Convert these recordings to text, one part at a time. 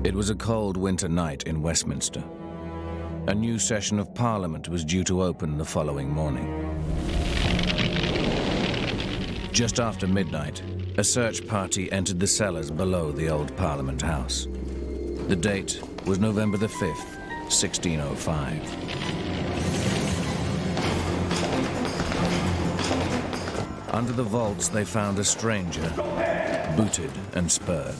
It was a cold winter night in Westminster. A new session of Parliament was due to open the following morning. Just after midnight, a search party entered the cellars below the old Parliament House. The date was November the 5th, 1605. Under the vaults, they found a stranger, booted and spurred.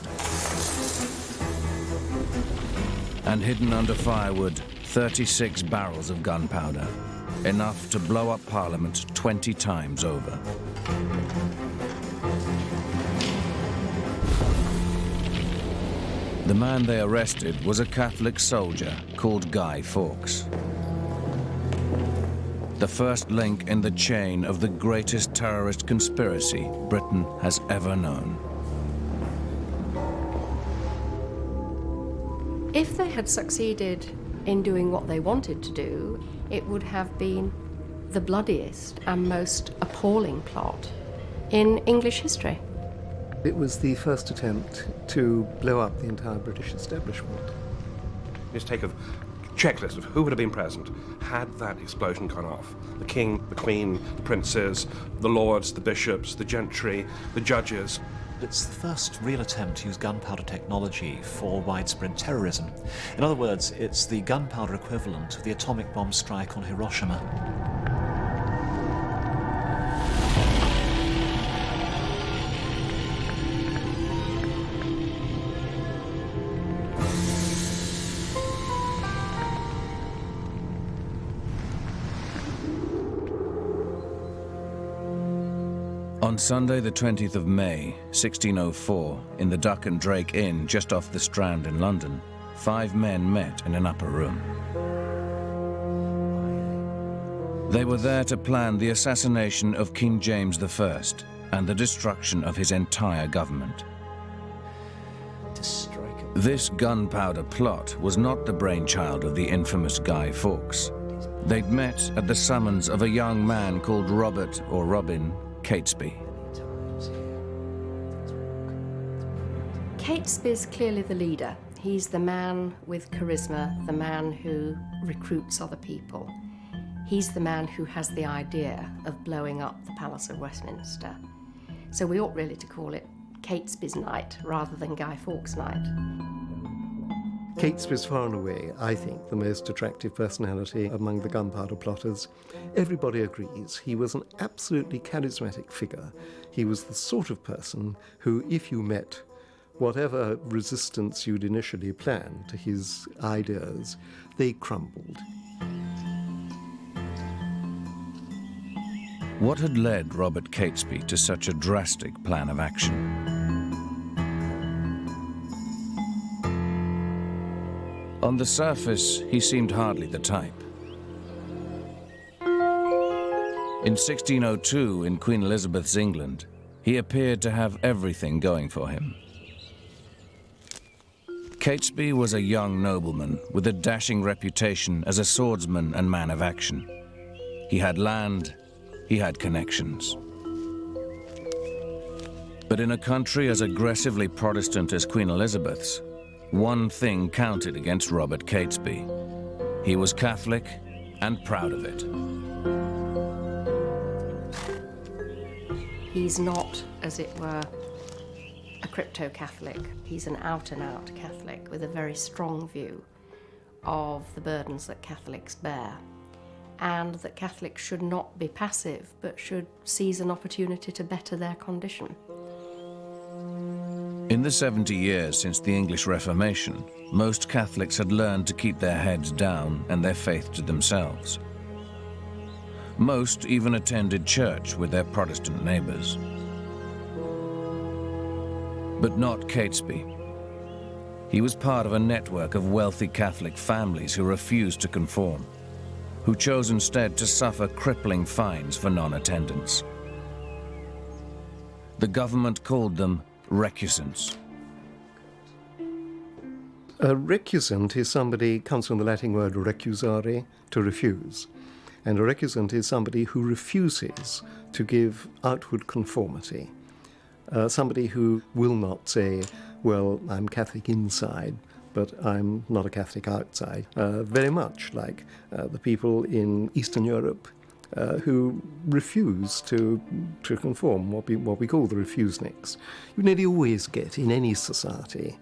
And hidden under firewood, 36 barrels of gunpowder, enough to blow up Parliament 20 times over. The man they arrested was a Catholic soldier called Guy Fawkes. The first link in the chain of the greatest terrorist conspiracy Britain has ever known. If they had succeeded in doing what they wanted to do, it would have been the bloodiest and most appalling plot in English history. It was the first attempt to blow up the entire British establishment. Just take a checklist of who would have been present had that explosion gone off. The king, the queen, the princes, the lords, the bishops, the gentry, the judges. It's the first real attempt to use gunpowder technology for widespread terrorism. In other words, it's the gunpowder equivalent of the atomic bomb strike on Hiroshima. On Sunday, the 20th of May, 1604, in the Duck and Drake Inn just off the Strand in London, 5 men met in an upper room. They were there to plan the assassination of King James I and the destruction of his entire government. This gunpowder plot was not the brainchild of the infamous Guy Fawkes. They'd met at the summons of a young man called Robert, or Robin, Catesby. Catesby's clearly the leader. He's the man with charisma, the man who recruits other people. He's the man who has the idea of blowing up the Palace of Westminster. So we ought really to call it Catesby's night rather than Guy Fawkes' night. Catesby's far and away, I think, the most attractive personality among the gunpowder plotters. Everybody agrees he was an absolutely charismatic figure. He was the sort of person who, if you met, whatever resistance you'd initially planned to his ideas, they crumbled. What had led Robert Catesby to such a drastic plan of action? On the surface, he seemed hardly the type. In 1602, in Queen Elizabeth's England, he appeared to have everything going for him. Catesby was a young nobleman with a dashing reputation as a swordsman and man of action. He had land, he had connections. But in a country as aggressively Protestant as Queen Elizabeth's, one thing counted against Robert Catesby. He was Catholic and proud of it. He's not, as it were, a crypto-Catholic. He's an out-and-out Catholic with a very strong view of the burdens that Catholics bear, and that Catholics should not be passive, but should seize an opportunity to better their condition. In the 70 years since the English Reformation, most Catholics had learned to keep their heads down and their faith to themselves. Most even attended church with their Protestant neighbors. But not Catesby. He was part of a network of wealthy Catholic families who refused to conform, who chose instead to suffer crippling fines for non-attendance. The government called them recusants. A recusant is somebody, comes from the Latin word recusare, to refuse. And a recusant is somebody who refuses to give outward conformity. Somebody who will not say, well, I'm Catholic inside, but I'm not a Catholic outside. Very much like the people in Eastern Europe who refuse to conform, what we call the refuseniks. You nearly always get in any society,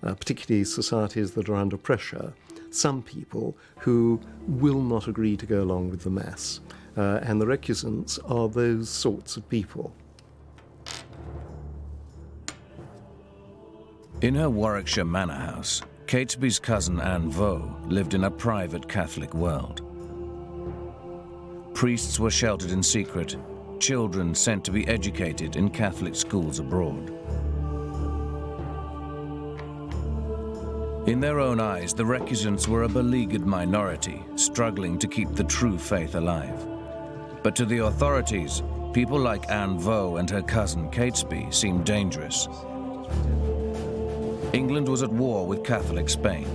particularly societies that are under pressure, some people who will not agree to go along with the mass. And the recusants are those sorts of people. In her Warwickshire manor house, Catesby's cousin Anne Vaux lived in a private Catholic world. Priests were sheltered in secret, children sent to be educated in Catholic schools abroad. In their own eyes, the recusants were a beleaguered minority, struggling to keep the true faith alive. But to the authorities, people like Anne Vaux and her cousin Catesby seemed dangerous. England was at war with Catholic Spain.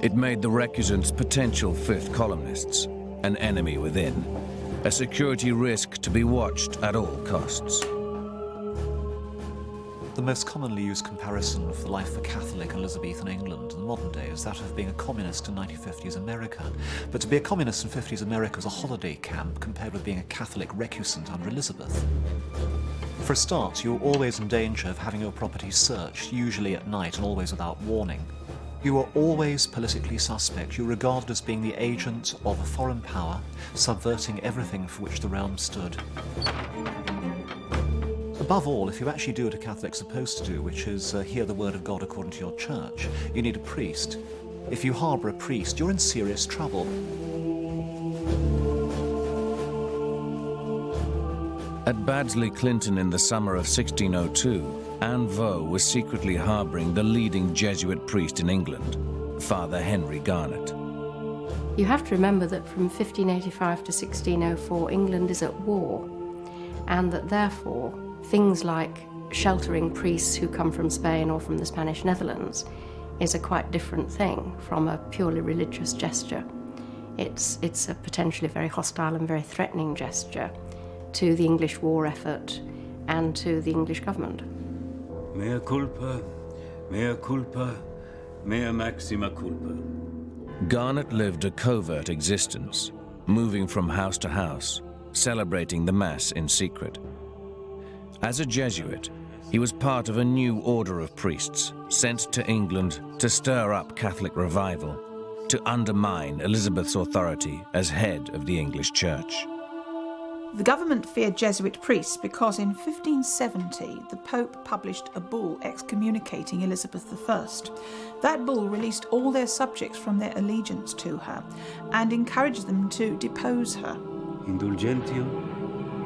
It made the recusants potential fifth columnists, an enemy within, a security risk to be watched at all costs. The most commonly used comparison for the life of a Catholic in Elizabethan England in the modern day is that of being a communist in 1950s America. But to be a communist in 50s America was a holiday camp compared with being a Catholic recusant under Elizabeth. For a start, you were always in danger of having your property searched, usually at night and always without warning. You were always politically suspect. You were regarded as being the agent of a foreign power, subverting everything for which the realm stood. Above all, if you actually do what a Catholic's supposed to do, which is hear the word of God according to your church, you need a priest. If you harbour a priest, you're in serious trouble. At Baddesley Clinton in the summer of 1602, Anne Vaux was secretly harbouring the leading Jesuit priest in England, Father Henry Garnet. You have to remember that from 1585 to 1604, England is at war, and that therefore things like sheltering priests who come from Spain or from the Spanish Netherlands is a quite different thing from a purely religious gesture. It's a potentially very hostile and very threatening gesture to the English war effort and to the English government. Mea culpa, mea maxima culpa. Garnet lived a covert existence, moving from house to house, celebrating the Mass in secret. As a Jesuit, he was part of a new order of priests sent to England to stir up Catholic revival, to undermine Elizabeth's authority as head of the English Church. The government feared Jesuit priests because in 1570 the Pope published a bull excommunicating Elizabeth I. That bull released all their subjects from their allegiance to her and encouraged them to depose her. Indulgentiam,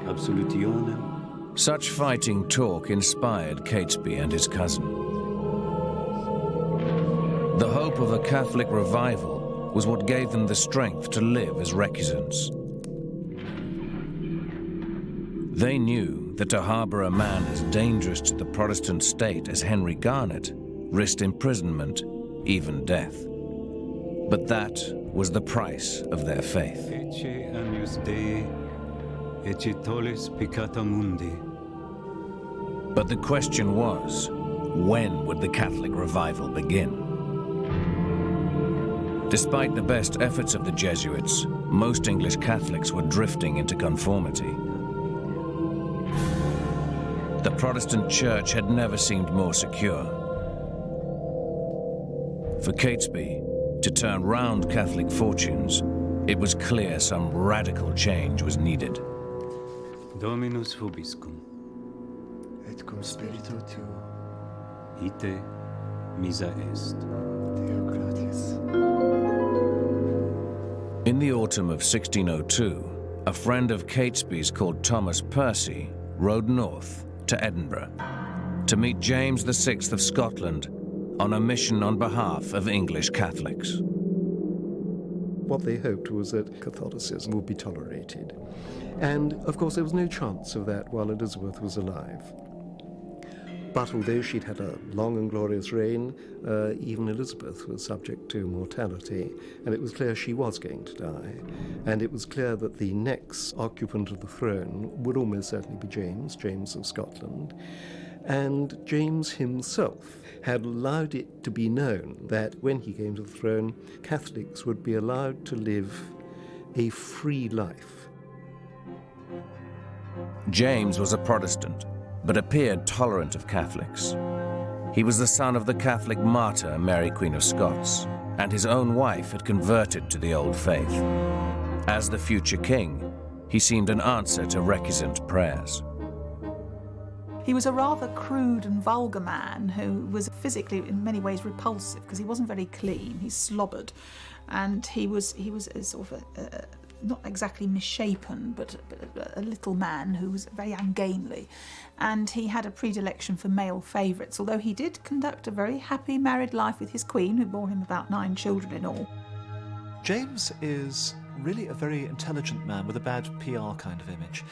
absolutionem. Such fighting talk inspired Catesby and his cousin. The hope of a Catholic revival was what gave them the strength to live as recusants. They knew that to harbour a man as dangerous to the Protestant state as Henry Garnet risked imprisonment, even death. But that was the price of their faith. Ecce agnus Dei, ecce tollis peccata mundi. But the question was, when would the Catholic revival begin? Despite the best efforts of the Jesuits, most English Catholics were drifting into conformity. The Protestant Church had never seemed more secure. For Catesby to turn round Catholic fortunes, it was clear some radical change was needed. Dominus vobiscum. Et cum spiritu tuo. Ite misa est. Deo gratias. In the autumn of 1602, a friend of Catesby's called Thomas Percy rode north to Edinburgh to meet James VI of Scotland on a mission on behalf of English Catholics. What they hoped was that Catholicism would be tolerated. And, of course, there was no chance of that while Elizabeth was alive. But although she'd had a long and glorious reign, even Elizabeth was subject to mortality, and it was clear she was going to die. And it was clear that the next occupant of the throne would almost certainly be James of Scotland. And James himself had allowed it to be known that when he came to the throne, Catholics would be allowed to live a free life. James was a Protestant, but appeared tolerant of Catholics. He was the son of the Catholic martyr Mary Queen of Scots, and his own wife had converted to the old faith. As the future king, he seemed an answer to recusant prayers. He was a rather crude and vulgar man who was physically in many ways repulsive because he wasn't very clean. He slobbered, and he was a sort of not exactly misshapen, but a little man who was very ungainly, and he had a predilection for male favourites, although he did conduct a very happy married life with his queen, who bore him about 9 children in all. James is really a very intelligent man with a bad PR kind of image.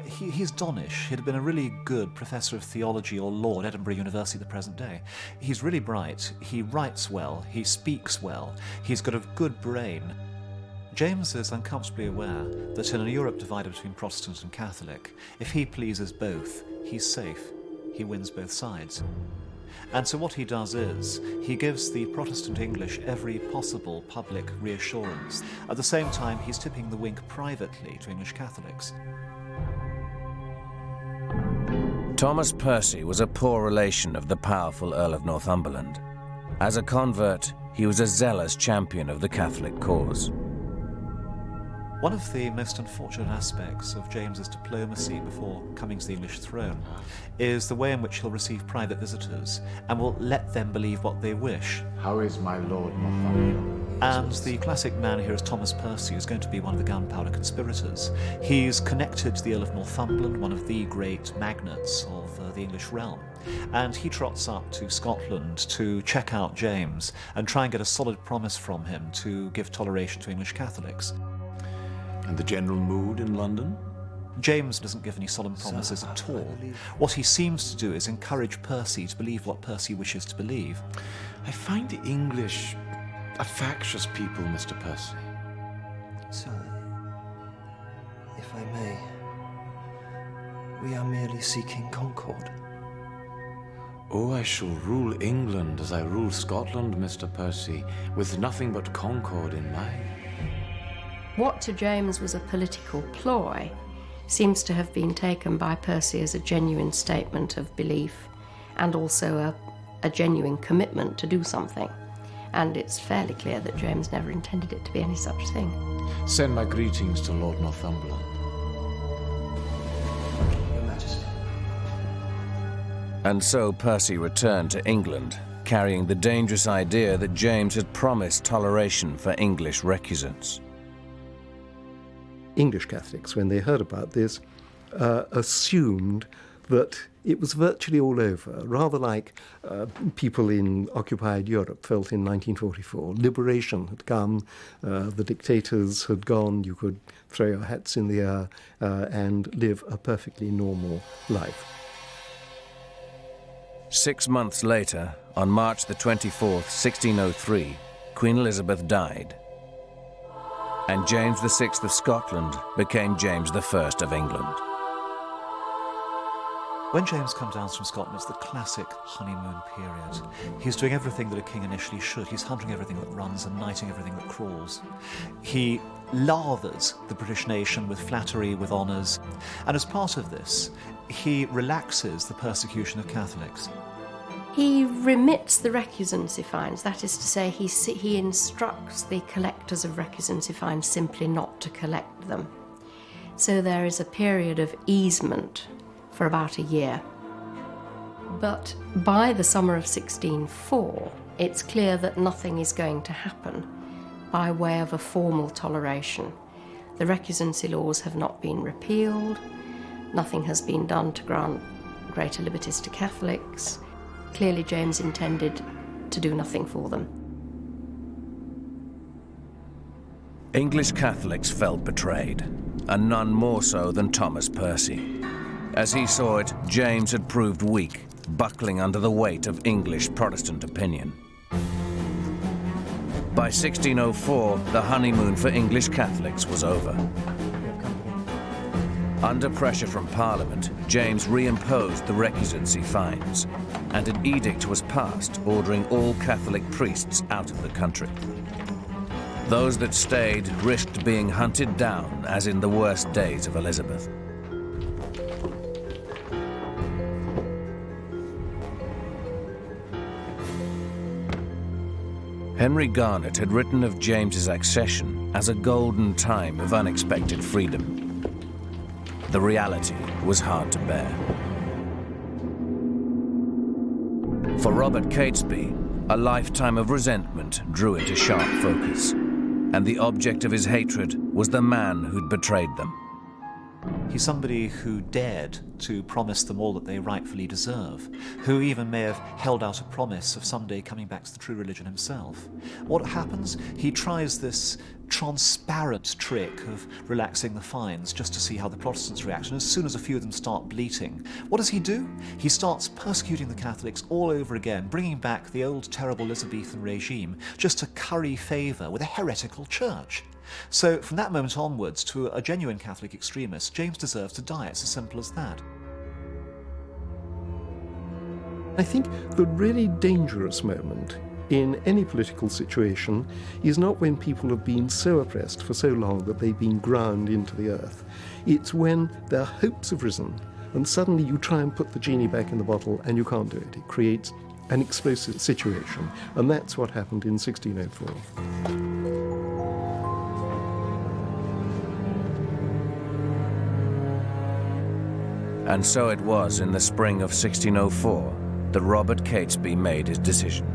He's Donish. He'd been a really good professor of theology or law at Edinburgh University at the present day. He's really bright. He writes well. He speaks well. He's got a good brain. James is uncomfortably aware that in a Europe divided between Protestant and Catholic, if he pleases both, he's safe. He wins both sides. And so what he does is, he gives the Protestant English every possible public reassurance. At the same time, he's tipping the wink privately to English Catholics. Thomas Percy was a poor relation of the powerful Earl of Northumberland. As a convert, he was a zealous champion of the Catholic cause. One of the most unfortunate aspects of James's diplomacy before coming to the English throne is the way in which he'll receive private visitors and will let them believe what they wish. How is my lord Monteagle? And the classic man here is Thomas Percy, who's going to be one of the Gunpowder conspirators. He's connected to the Earl of Northumberland, one of the great magnates of the English realm. And he trots up to Scotland to check out James and try and get a solid promise from him to give toleration to English Catholics. And the general mood in London? James doesn't give any solemn promises at all. What he seems to do is encourage Percy to believe what Percy wishes to believe. I find the English a factious people, Mr. Percy. Sir, if I may, we are merely seeking concord. Oh, I shall rule England as I rule Scotland, Mr. Percy, with nothing but concord in mind. What to James was a political ploy seems to have been taken by Percy as a genuine statement of belief and also a genuine commitment to do something. And it's fairly clear that James never intended it to be any such thing. Send my greetings to Lord Northumberland. Your Majesty. And so Percy returned to England, carrying the dangerous idea that James had promised toleration for English recusants. English Catholics, when they heard about this, assumed that it was virtually all over, rather like people in occupied Europe felt in 1944. Liberation had come, the dictators had gone, you could throw your hats in the air and live a perfectly normal life. 6 months later, on March the 24th, 1603, Queen Elizabeth died. And James VI of Scotland became James I of England. When James comes down from Scotland, it's the classic honeymoon period. He's doing everything that a king initially should. He's hunting everything that runs and knighting everything that crawls. He lathers the British nation with flattery, with honours, and as part of this, he relaxes the persecution of Catholics. He remits the recusants he finds, that is to say, he instructs the collectors of recusants he finds simply not to collect them. So there is a period of easement for about a year. But by the summer of 1604, it's clear that nothing is going to happen by way of a formal toleration. The recusancy laws have not been repealed, nothing has been done to grant greater liberties to Catholics. Clearly, James intended to do nothing for them. English Catholics felt betrayed, and none more so than Thomas Percy. As he saw it, James had proved weak, buckling under the weight of English Protestant opinion. By 1604, the honeymoon for English Catholics was over. Under pressure from Parliament, James reimposed the recusancy fines, and an edict was passed ordering all Catholic priests out of the country. Those that stayed risked being hunted down, as in the worst days of Elizabeth. Henry Garnet had written of James's accession as a golden time of unexpected freedom. The reality was hard to bear. For Robert Catesby, a lifetime of resentment drew into sharp focus, and the object of his hatred was the man who'd betrayed them. He's somebody who dared to promise them all that they rightfully deserve, who even may have held out a promise of someday coming back to the true religion himself. What happens? He tries this transparent trick of relaxing the fines just to see how the Protestants react, and as soon as a few of them start bleating, what does he do? He starts persecuting the Catholics all over again, bringing back the old terrible Elizabethan regime just to curry favour with a heretical church. So from that moment onwards, to a genuine Catholic extremist, James deserves to die. It's as simple as that. I think the really dangerous moment in any political situation is not when people have been so oppressed for so long that they've been ground into the earth. It's when their hopes have risen and suddenly you try and put the genie back in the bottle and you can't do it. It creates an explosive situation, and that's what happened in 1604. And so it was in the spring of 1604 that Robert Catesby made his decision: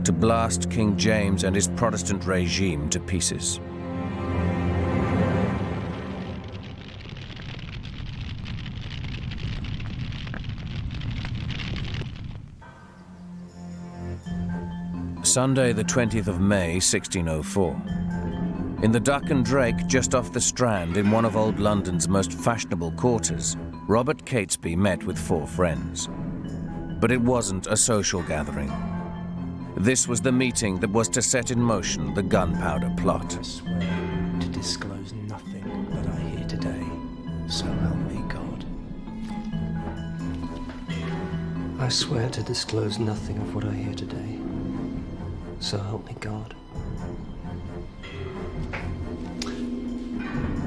to blast King James and his Protestant regime to pieces. Sunday, the 20th of May, 1604. In the Duck and Drake, just off the Strand, in one of old London's most fashionable quarters, Robert Catesby met with 4 friends. But it wasn't a social gathering. This was the meeting that was to set in motion the Gunpowder plot. I swear to disclose nothing that I hear today, so help me God. I swear to disclose nothing of what I hear today, so help me God.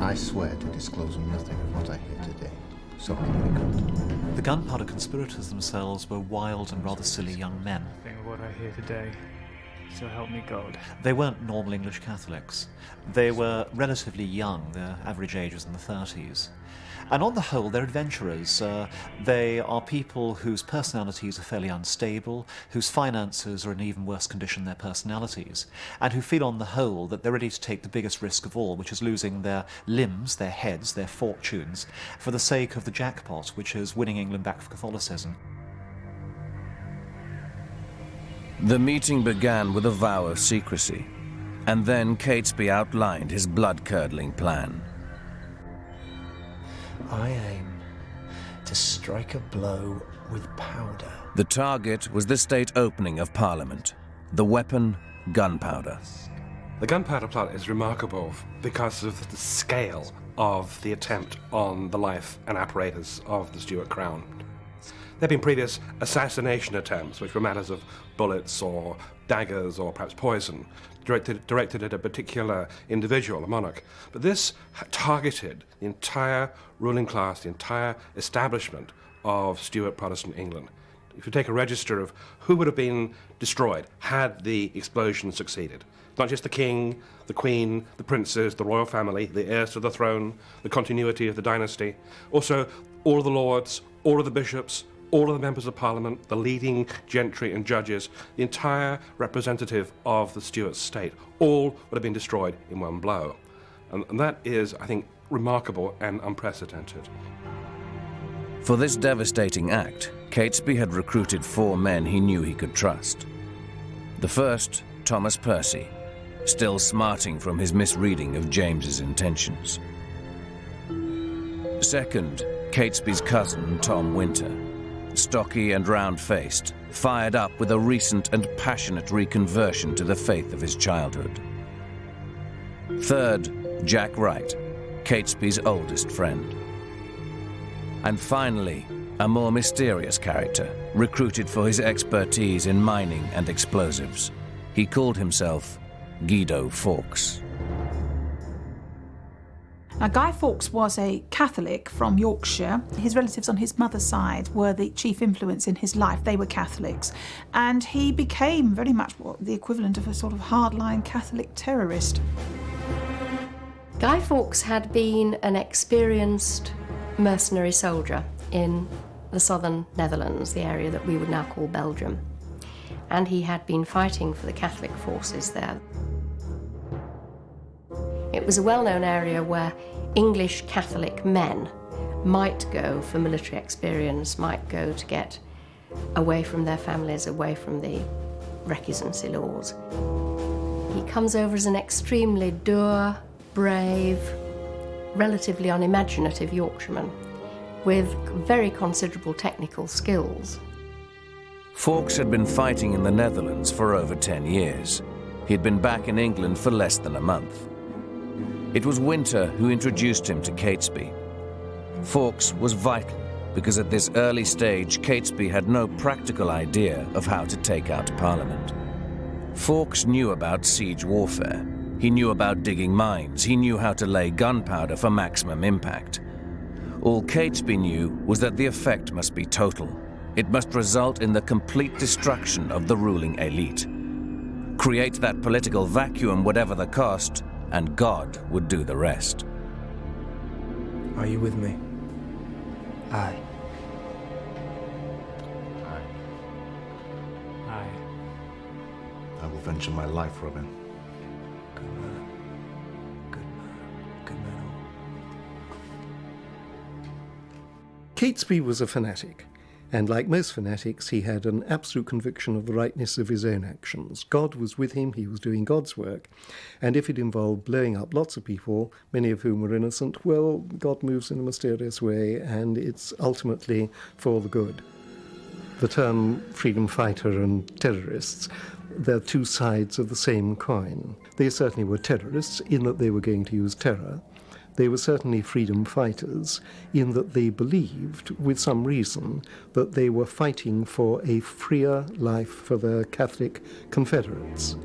I swear to disclose nothing of what I hear today, so help me God. The Gunpowder conspirators themselves were wild and rather silly young men. Nothing of what I hear today, so help me God. They weren't normal English Catholics. They were relatively young. Their average age was in the 30s. And on the whole, they're adventurers. They are people whose personalities are fairly unstable, whose finances are in even worse condition than their personalities, and who feel on the whole that they're ready to take the biggest risk of all, which is losing their limbs, their heads, their fortunes, for the sake of the jackpot, which is winning England back for Catholicism. The meeting began with a vow of secrecy, and then Catesby outlined his blood-curdling plan. I aim to strike a blow with powder. The target was the state opening of Parliament. The weapon, gunpowder. The Gunpowder plot is remarkable because of the scale of the attempt on the life and apparatus of the Stuart crown. There have been previous assassination attempts, which were matters of bullets or daggers or perhaps poison, directed at a particular individual, a monarch. But this targeted the entire ruling class, the entire establishment of Stuart Protestant England. If you take a register of who would have been destroyed had the explosion succeeded, not just the king, the queen, the princes, the royal family, the heirs to the throne, the continuity of the dynasty, also all of the lords, all of the bishops, all of the members of Parliament, the leading gentry and judges, the entire representative of the Stuart state, all would have been destroyed in one blow. And that is, I think, remarkable and unprecedented. For this devastating act, Catesby had recruited 4 men he knew he could trust. The first, Thomas Percy, still smarting from his misreading of James's intentions. Second, Catesby's cousin, Tom Winter, stocky and round-faced, fired up with a recent and passionate reconversion to the faith of his childhood. Third, Jack Wright, Catesby's oldest friend. And finally, a more mysterious character, recruited for his expertise in mining and explosives. He called himself Guy Fawkes. Now, Guy Fawkes was a Catholic from Yorkshire. His relatives on his mother's side were the chief influence in his life. They were Catholics. And he became very much the equivalent of a sort of hardline Catholic terrorist. Guy Fawkes had been an experienced mercenary soldier in the southern Netherlands, the area that we would now call Belgium. And he had been fighting for the Catholic forces there. It was a well-known area where English Catholic men might go for military experience, might go to get away from their families, away from the recusancy laws. He comes over as an extremely dour, brave, relatively unimaginative Yorkshireman with very considerable technical skills. Fawkes had been fighting in the Netherlands for over 10 years. He'd been back in England for less than a month. It was Winter who introduced him to Catesby. Fawkes was vital because at this early stage, Catesby had no practical idea of how to take out Parliament. Fawkes knew about siege warfare. He knew about digging mines. He knew how to lay gunpowder for maximum impact. All Catesby knew was that the effect must be total. It must result in the complete destruction of the ruling elite. Create that political vacuum, whatever the cost, and God would do the rest. Are you with me? Aye. Aye. I will venture my life, Robin. Good man. Good man. Good man. Catesby was a fanatic, and like most fanatics, he had an absolute conviction of the rightness of his own actions. God was with him, he was doing God's work, and if it involved blowing up lots of people, many of whom were innocent, well, God moves in a mysterious way, and it's ultimately for the good. The term freedom fighter and terrorists, they're two sides of the same coin. They certainly were terrorists in that they were going to use terror. They were certainly freedom fighters in that they believed, with some reason, that they were fighting for a freer life for their Catholic confederates.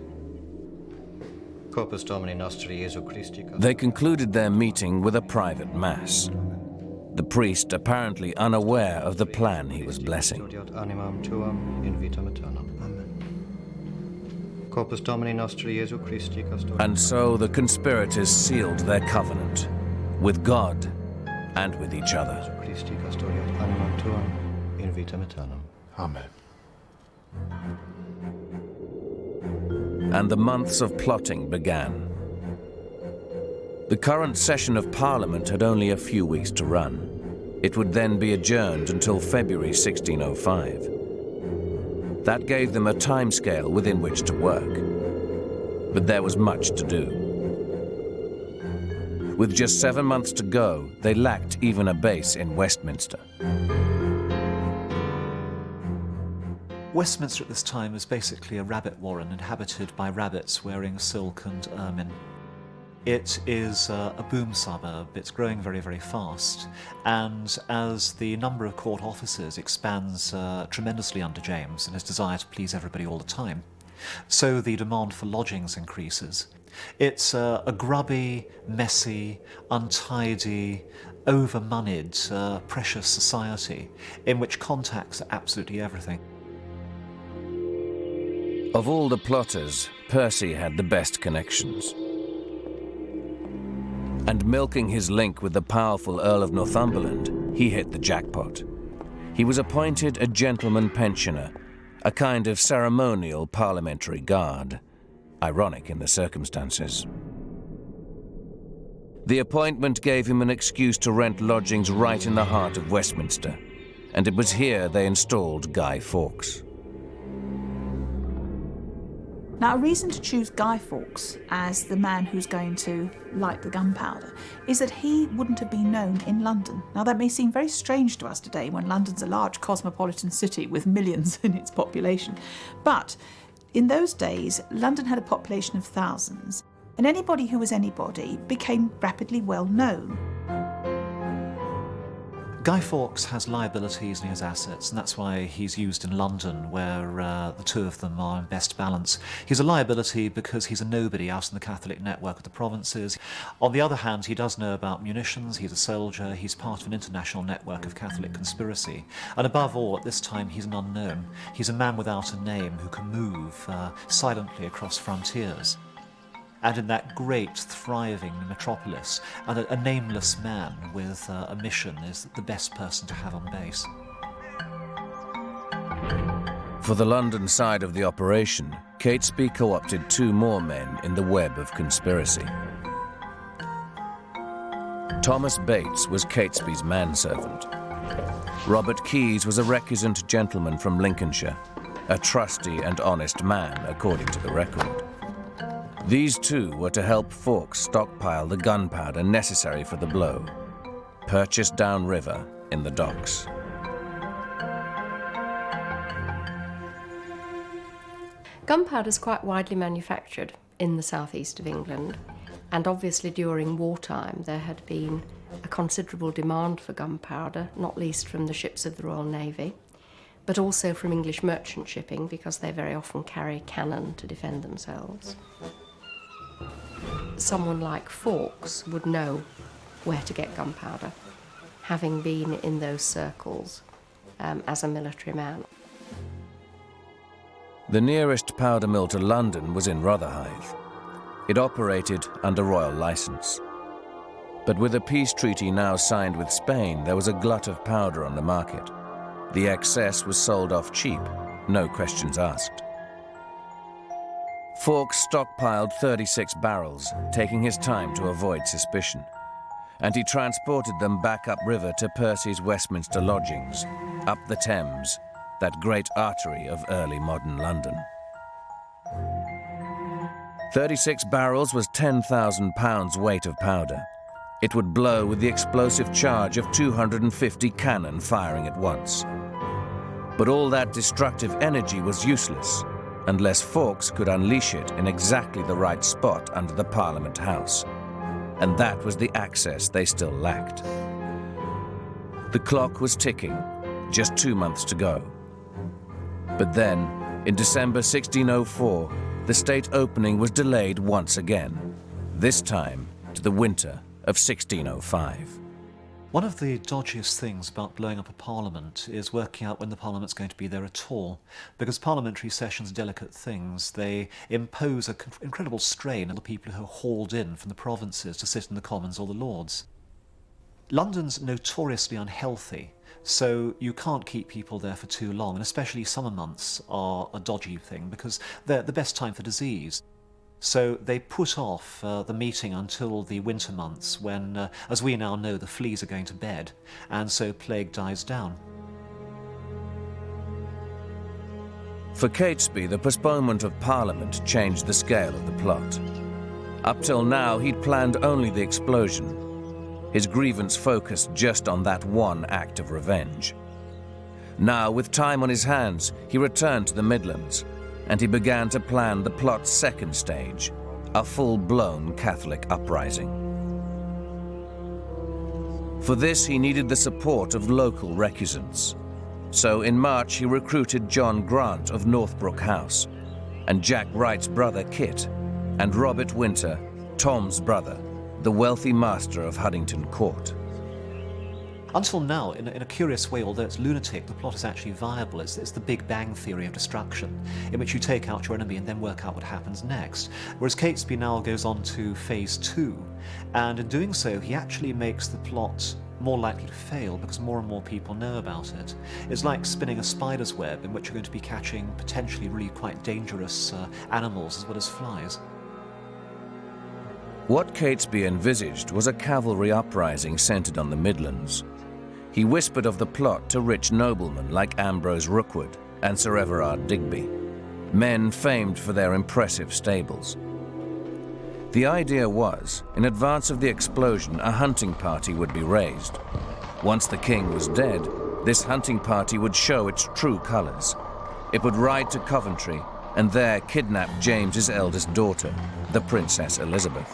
Corpus Domini Nostri Jesu Christi. They concluded their meeting with a private mass. The priest apparently unaware of the plan he was blessing. Animam tuam in vitam aeternam. Amen. Corpus Domini Nostri Jesu Christi. And so the conspirators sealed their covenant with God and with each other. Christi custodiat animam tuam in vitam aeternam. Amen. And the months of plotting began. The current session of Parliament had only a few weeks to run. It would then be adjourned until February 1605. That gave them a timescale within which to work. But there was much to do. With just 7 months to go, they lacked even a base in Westminster. Westminster at this time is basically a rabbit warren inhabited by rabbits wearing silk and ermine. It is a boom suburb. It's growing very, very fast. And as the number of court officers expands tremendously under James and his desire to please everybody all the time, so the demand for lodgings increases. It's a grubby, messy, untidy, over-moneyed, precious society in which contacts are absolutely everything. Of all the plotters, Percy had the best connections. And milking his link with the powerful Earl of Northumberland, he hit the jackpot. He was appointed a gentleman pensioner, a kind of ceremonial parliamentary guard. Ironic in the circumstances. The appointment gave him an excuse to rent lodgings right in the heart of Westminster, and it was here they installed Guy Fawkes. Now, a reason to choose Guy Fawkes as the man who's going to light the gunpowder is that he wouldn't have been known in London. Now, that may seem very strange to us today when London's a large cosmopolitan city with millions in its population. But in those days, London had a population of thousands, and anybody who was anybody became rapidly well known. Guy Fawkes has liabilities and he has assets, and that's why he's used in London, where the two of them are in best balance. He's a liability because he's a nobody out in the Catholic network of the provinces. On the other hand, he does know about munitions, he's a soldier, he's part of an international network of Catholic conspiracy. And above all, at this time, he's an unknown. He's a man without a name who can move silently across frontiers. And in that great, thriving metropolis, and a nameless man with a mission is the best person to have on base. For the London side of the operation, Catesby co-opted 2 more men in the web of conspiracy. Thomas Bates was Catesby's manservant. Robert Keyes was a recusant gentleman from Lincolnshire, a trusty and honest man, according to the record. These 2 were to help Fawkes stockpile the gunpowder necessary for the blow, purchased downriver in the docks. Gunpowder is quite widely manufactured in the southeast of England, and obviously during wartime there had been a considerable demand for gunpowder, not least from the ships of the Royal Navy, but also from English merchant shipping, because they very often carry cannon to defend themselves. Someone like Fawkes would know where to get gunpowder, having been in those circles as a military man. The nearest powder mill to London was in Rotherhithe. It operated under royal licence. But with a peace treaty now signed with Spain, there was a glut of powder on the market. The excess was sold off cheap, no questions asked. Fawkes stockpiled 36 barrels, taking his time to avoid suspicion, and he transported them back upriver to Percy's Westminster lodgings, up the Thames, that great artery of early modern London. 36 barrels was 10,000 pounds weight of powder. It would blow with the explosive charge of 250 cannon firing at once. But all that destructive energy was useless unless Fawkes could unleash it in exactly the right spot under the Parliament House. And that was the access they still lacked. The clock was ticking, just 2 months to go. But then, in December 1604, the state opening was delayed once again, this time to the winter of 1605. One of the dodgiest things about blowing up a parliament is working out when the parliament's going to be there at all, because parliamentary sessions are delicate things. They impose an incredible strain on the people who are hauled in from the provinces to sit in the Commons or the Lords. London's notoriously unhealthy, so you can't keep people there for too long, and especially summer months are a dodgy thing because they're the best time for disease. So they put off the meeting until the winter months when, as we now know, the fleas are going to bed, and so plague dies down. For Catesby, the postponement of Parliament changed the scale of the plot. Up till now, he'd planned only the explosion. His grievance focused just on that one act of revenge. Now, with time on his hands, he returned to the Midlands, and he began to plan the plot's second stage, a full-blown Catholic uprising. For this, he needed the support of local recusants. So in March, he recruited John Grant of Northbrook House, and Jack Wright's brother Kit, and Robert Winter, Tom's brother, the wealthy master of Huddington Court. Until now, in a curious way, although it's lunatic, the plot is actually viable. It's the Big Bang theory of destruction, in which you take out your enemy and then work out what happens next. Whereas Catesby now goes on to phase 2, and in doing so, he actually makes the plot more likely to fail because more and more people know about it. It's like spinning a spider's web in which you're going to be catching potentially really quite dangerous animals as well as flies. What Catesby envisaged was a cavalry uprising centred on the Midlands. He whispered of the plot to rich noblemen like Ambrose Rookwood and Sir Everard Digby, men famed for their impressive stables. The idea was, in advance of the explosion, a hunting party would be raised. Once the king was dead, this hunting party would show its true colours. It would ride to Coventry and there kidnap James's eldest daughter, the Princess Elizabeth.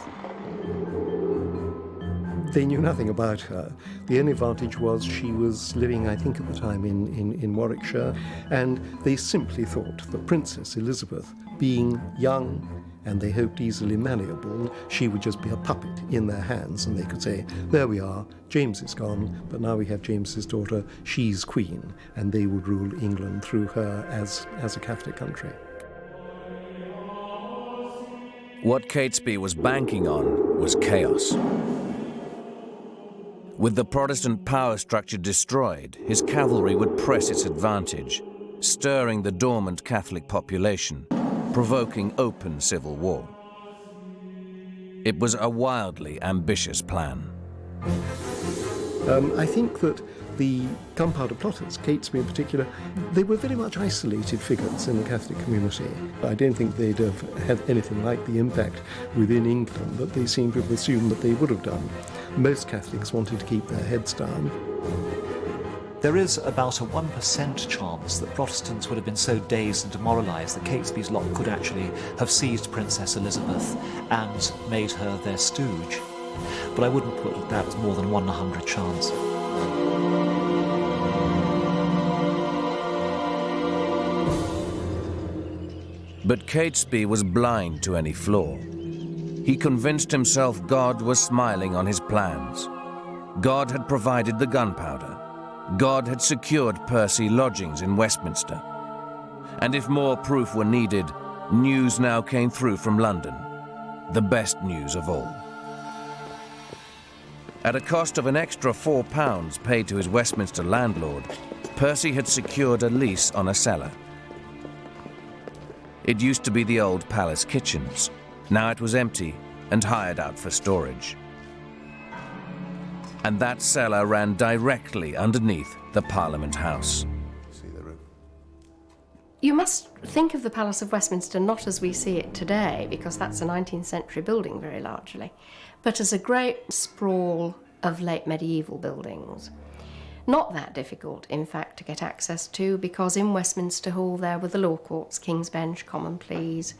They knew nothing about her. The only advantage was she was living, I think at the time, in Warwickshire, and they simply thought that Princess Elizabeth, being young and they hoped easily malleable, she would just be a puppet in their hands, and they could say, there we are, James is gone, but now we have James's daughter, she's queen, and they would rule England through her as a Catholic country. What Catesby was banking on was chaos. With the Protestant power structure destroyed, his cavalry would press its advantage, stirring the dormant Catholic population, provoking open civil war. It was a wildly ambitious plan. I think that the Gunpowder plotters, Catesby in particular, they were very much isolated figures in the Catholic community. I don't think they'd have had anything like the impact within England that they seem to have assumed that they would have done. Most Catholics wanted to keep their heads down. There is about a 1% chance that Protestants would have been so dazed and demoralised that Catesby's lot could actually have seized Princess Elizabeth and made her their stooge. But I wouldn't put that as more than 1 in 100 chance. But Catesby was blind to any flaw. He convinced himself God was smiling on his plans. God had provided the gunpowder. God had secured Percy lodgings in Westminster. And if more proof were needed, news now came through from London, the best news of all. At a cost of an extra £4 paid to his Westminster landlord, Percy had secured a lease on a cellar. It used to be the old palace kitchens. Now it was empty and hired out for storage. And that cellar ran directly underneath the Parliament House. You must think of the Palace of Westminster not as we see it today, because that's a 19th century building very largely, but as a great sprawl of late medieval buildings. Not that difficult, in fact, to get access to, because in Westminster Hall there were the Law Courts, King's Bench, Common Pleas,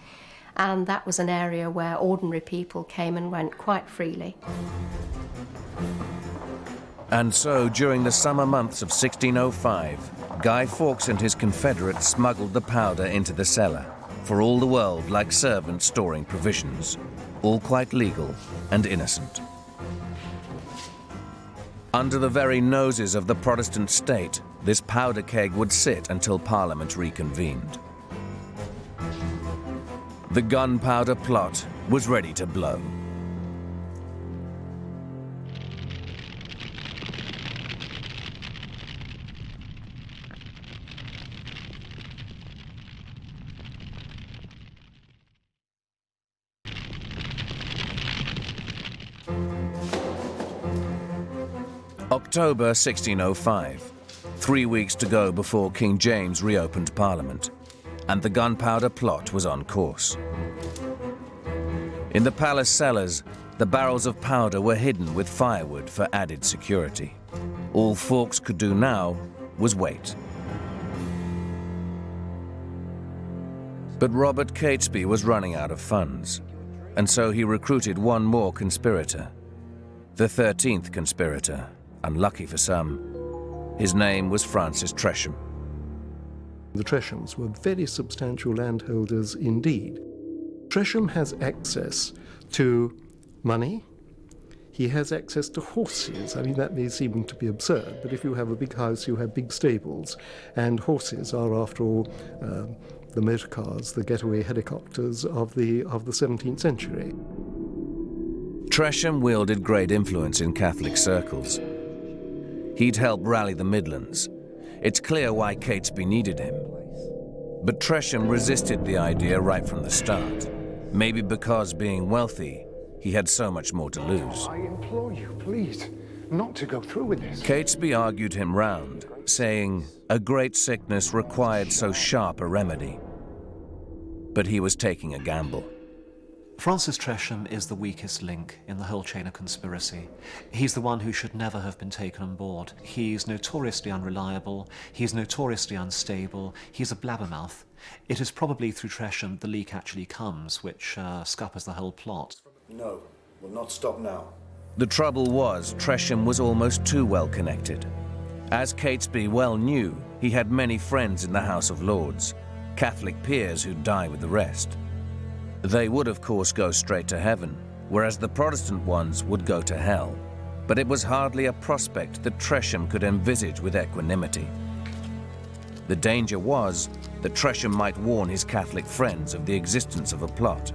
and that was an area where ordinary people came and went quite freely. And so, during the summer months of 1605, Guy Fawkes and his confederates smuggled the powder into the cellar, for all the world like servants storing provisions, all quite legal and innocent. Under the very noses of the Protestant state, this powder keg would sit until Parliament reconvened. The Gunpowder plot was ready to blow. October 1605, 3 weeks to go before King James reopened Parliament, and the Gunpowder plot was on course. In the palace cellars, the barrels of powder were hidden with firewood for added security. All Fawkes could do now was wait. But Robert Catesby was running out of funds, and so he recruited one more conspirator, the 13th conspirator. Unlucky for some, his name was Francis Tresham. The Treshams were very substantial landholders indeed. Tresham has access to money. He has access to horses. I mean, that may seem to be absurd, but if you have a big house, you have big stables, and horses are, after all, the motor cars, the getaway helicopters of the 17th century. Tresham wielded great influence in Catholic circles. He'd helped rally the Midlands. It's clear why Catesby needed him. But Tresham resisted the idea right from the start. Maybe because, being wealthy, he had so much more to lose. I implore you, please, not to go through with this. Catesby argued him round, saying a great sickness required so sharp a remedy. But he was taking a gamble. Francis Tresham is the weakest link in the whole chain of conspiracy. He's the one who should never have been taken on board. He's notoriously unreliable, he's notoriously unstable, he's a blabbermouth. It is probably through Tresham the leak actually comes, which scuppers the whole plot. No, we'll not stop now. The trouble was, Tresham was almost too well connected. As Catesby well knew, he had many friends in the House of Lords, Catholic peers who'd die with the rest. They would, of course, go straight to heaven, whereas the Protestant ones would go to hell. But it was hardly a prospect that Tresham could envisage with equanimity. The danger was that Tresham might warn his Catholic friends of the existence of a plot.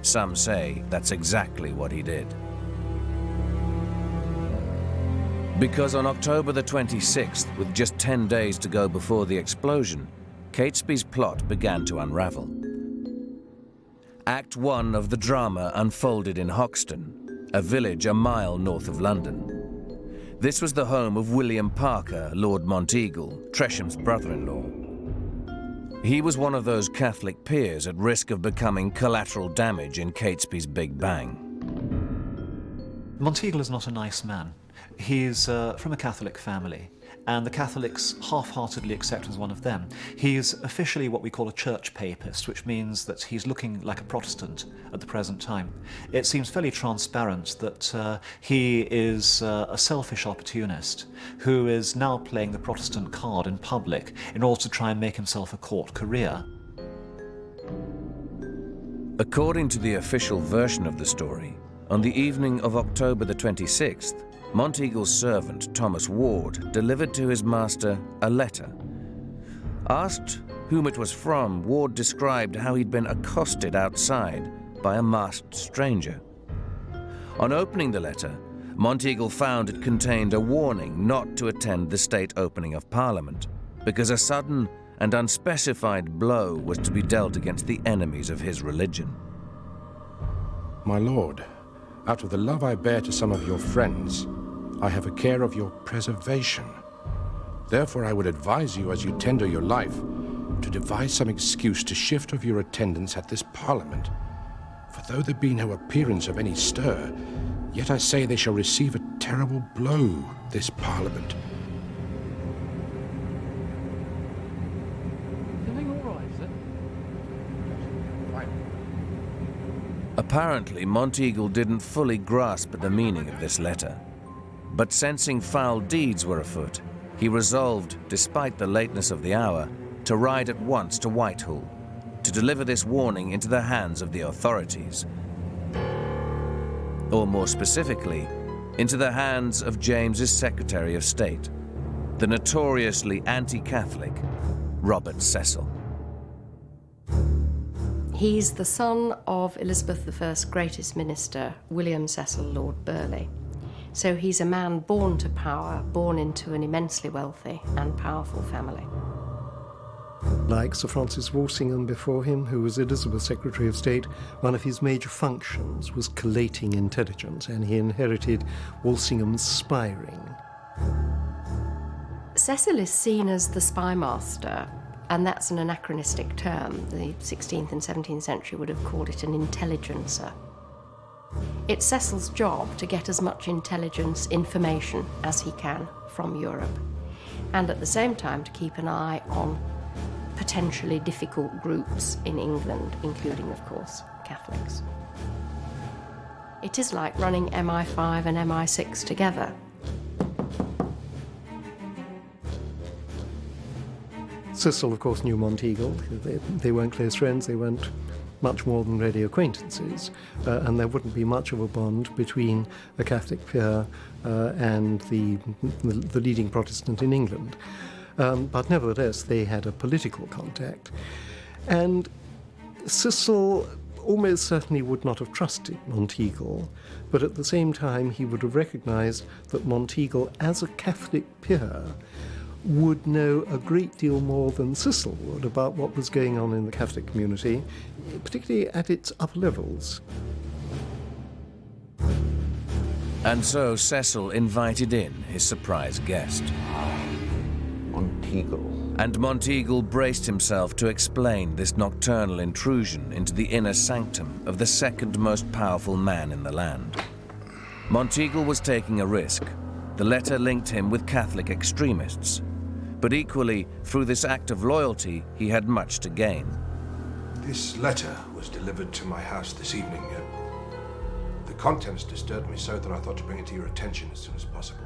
Some say that's exactly what he did. Because on October the 26th, with just 10 days to go before the explosion, Catesby's plot began to unravel. Act 1 of the drama unfolded in Hoxton, a village a mile north of London. This was the home of William Parker, Lord Monteagle, Tresham's brother-in-law. He was one of those Catholic peers at risk of becoming collateral damage in Catesby's Big Bang. Monteagle is not a nice man. He's from a Catholic family, and the Catholics half-heartedly accept him as one of them. He is officially what we call a church papist, which means that he's looking like a Protestant at the present time. It seems fairly transparent that he is a selfish opportunist who is now playing the Protestant card in public in order to try and make himself a court career. According to the official version of the story, on the evening of October the 26th, Monteagle's servant, Thomas Ward, delivered to his master a letter. Asked whom it was from, Ward described how he'd been accosted outside by a masked stranger. On opening the letter, Monteagle found it contained a warning not to attend the state opening of Parliament, because a sudden and unspecified blow was to be dealt against the enemies of his religion. My lord, out of the love I bear to some of your friends, I have a care of your preservation. Therefore I would advise you, as you tender your life, to devise some excuse to shift of your attendance at this Parliament. For though there be no appearance of any stir, yet I say they shall receive a terrible blow, this Parliament. Apparently, Monteagle didn't fully grasp the meaning of this letter. But sensing foul deeds were afoot, he resolved, despite the lateness of the hour, to ride at once to Whitehall, to deliver this warning into the hands of the authorities. Or more specifically, into the hands of James's Secretary of State, the notoriously anti-Catholic Robert Cecil. He's the son of Elizabeth I's greatest minister, William Cecil Lord Burleigh. So he's a man born to power, born into an immensely wealthy and powerful family. Like Sir Francis Walsingham before him, who was Elizabeth's Secretary of State, one of his major functions was collating intelligence, and he inherited Walsingham's spy ring. Cecil is seen as the spy master, and that's an anachronistic term. The 16th and 17th century would have called it an intelligencer. It's Cecil's job to get as much intelligence information as he can from Europe, and at the same time to keep an eye on potentially difficult groups in England, including, of course, Catholics. It is like running MI5 and MI6 together. Cecil, of course, knew Monteagle. They weren't close friends, they weren't much more than ready acquaintances, and there wouldn't be much of a bond between a Catholic peer and the leading Protestant in England. But nevertheless, they had a political contact. And Cecil almost certainly would not have trusted Monteagle, but at the same time he would have recognised that Monteagle, as a Catholic peer, would know a great deal more than Cecil would about what was going on in the Catholic community, particularly at its upper levels. And so Cecil invited in his surprise guest. Monteagle. And Monteagle braced himself to explain this nocturnal intrusion into the inner sanctum of the second most powerful man in the land. Monteagle was taking a risk. The letter linked him with Catholic extremists. But equally, through this act of loyalty, he had much to gain. This letter was delivered to my house this evening. The contents disturbed me so that I thought to bring it to your attention as soon as possible.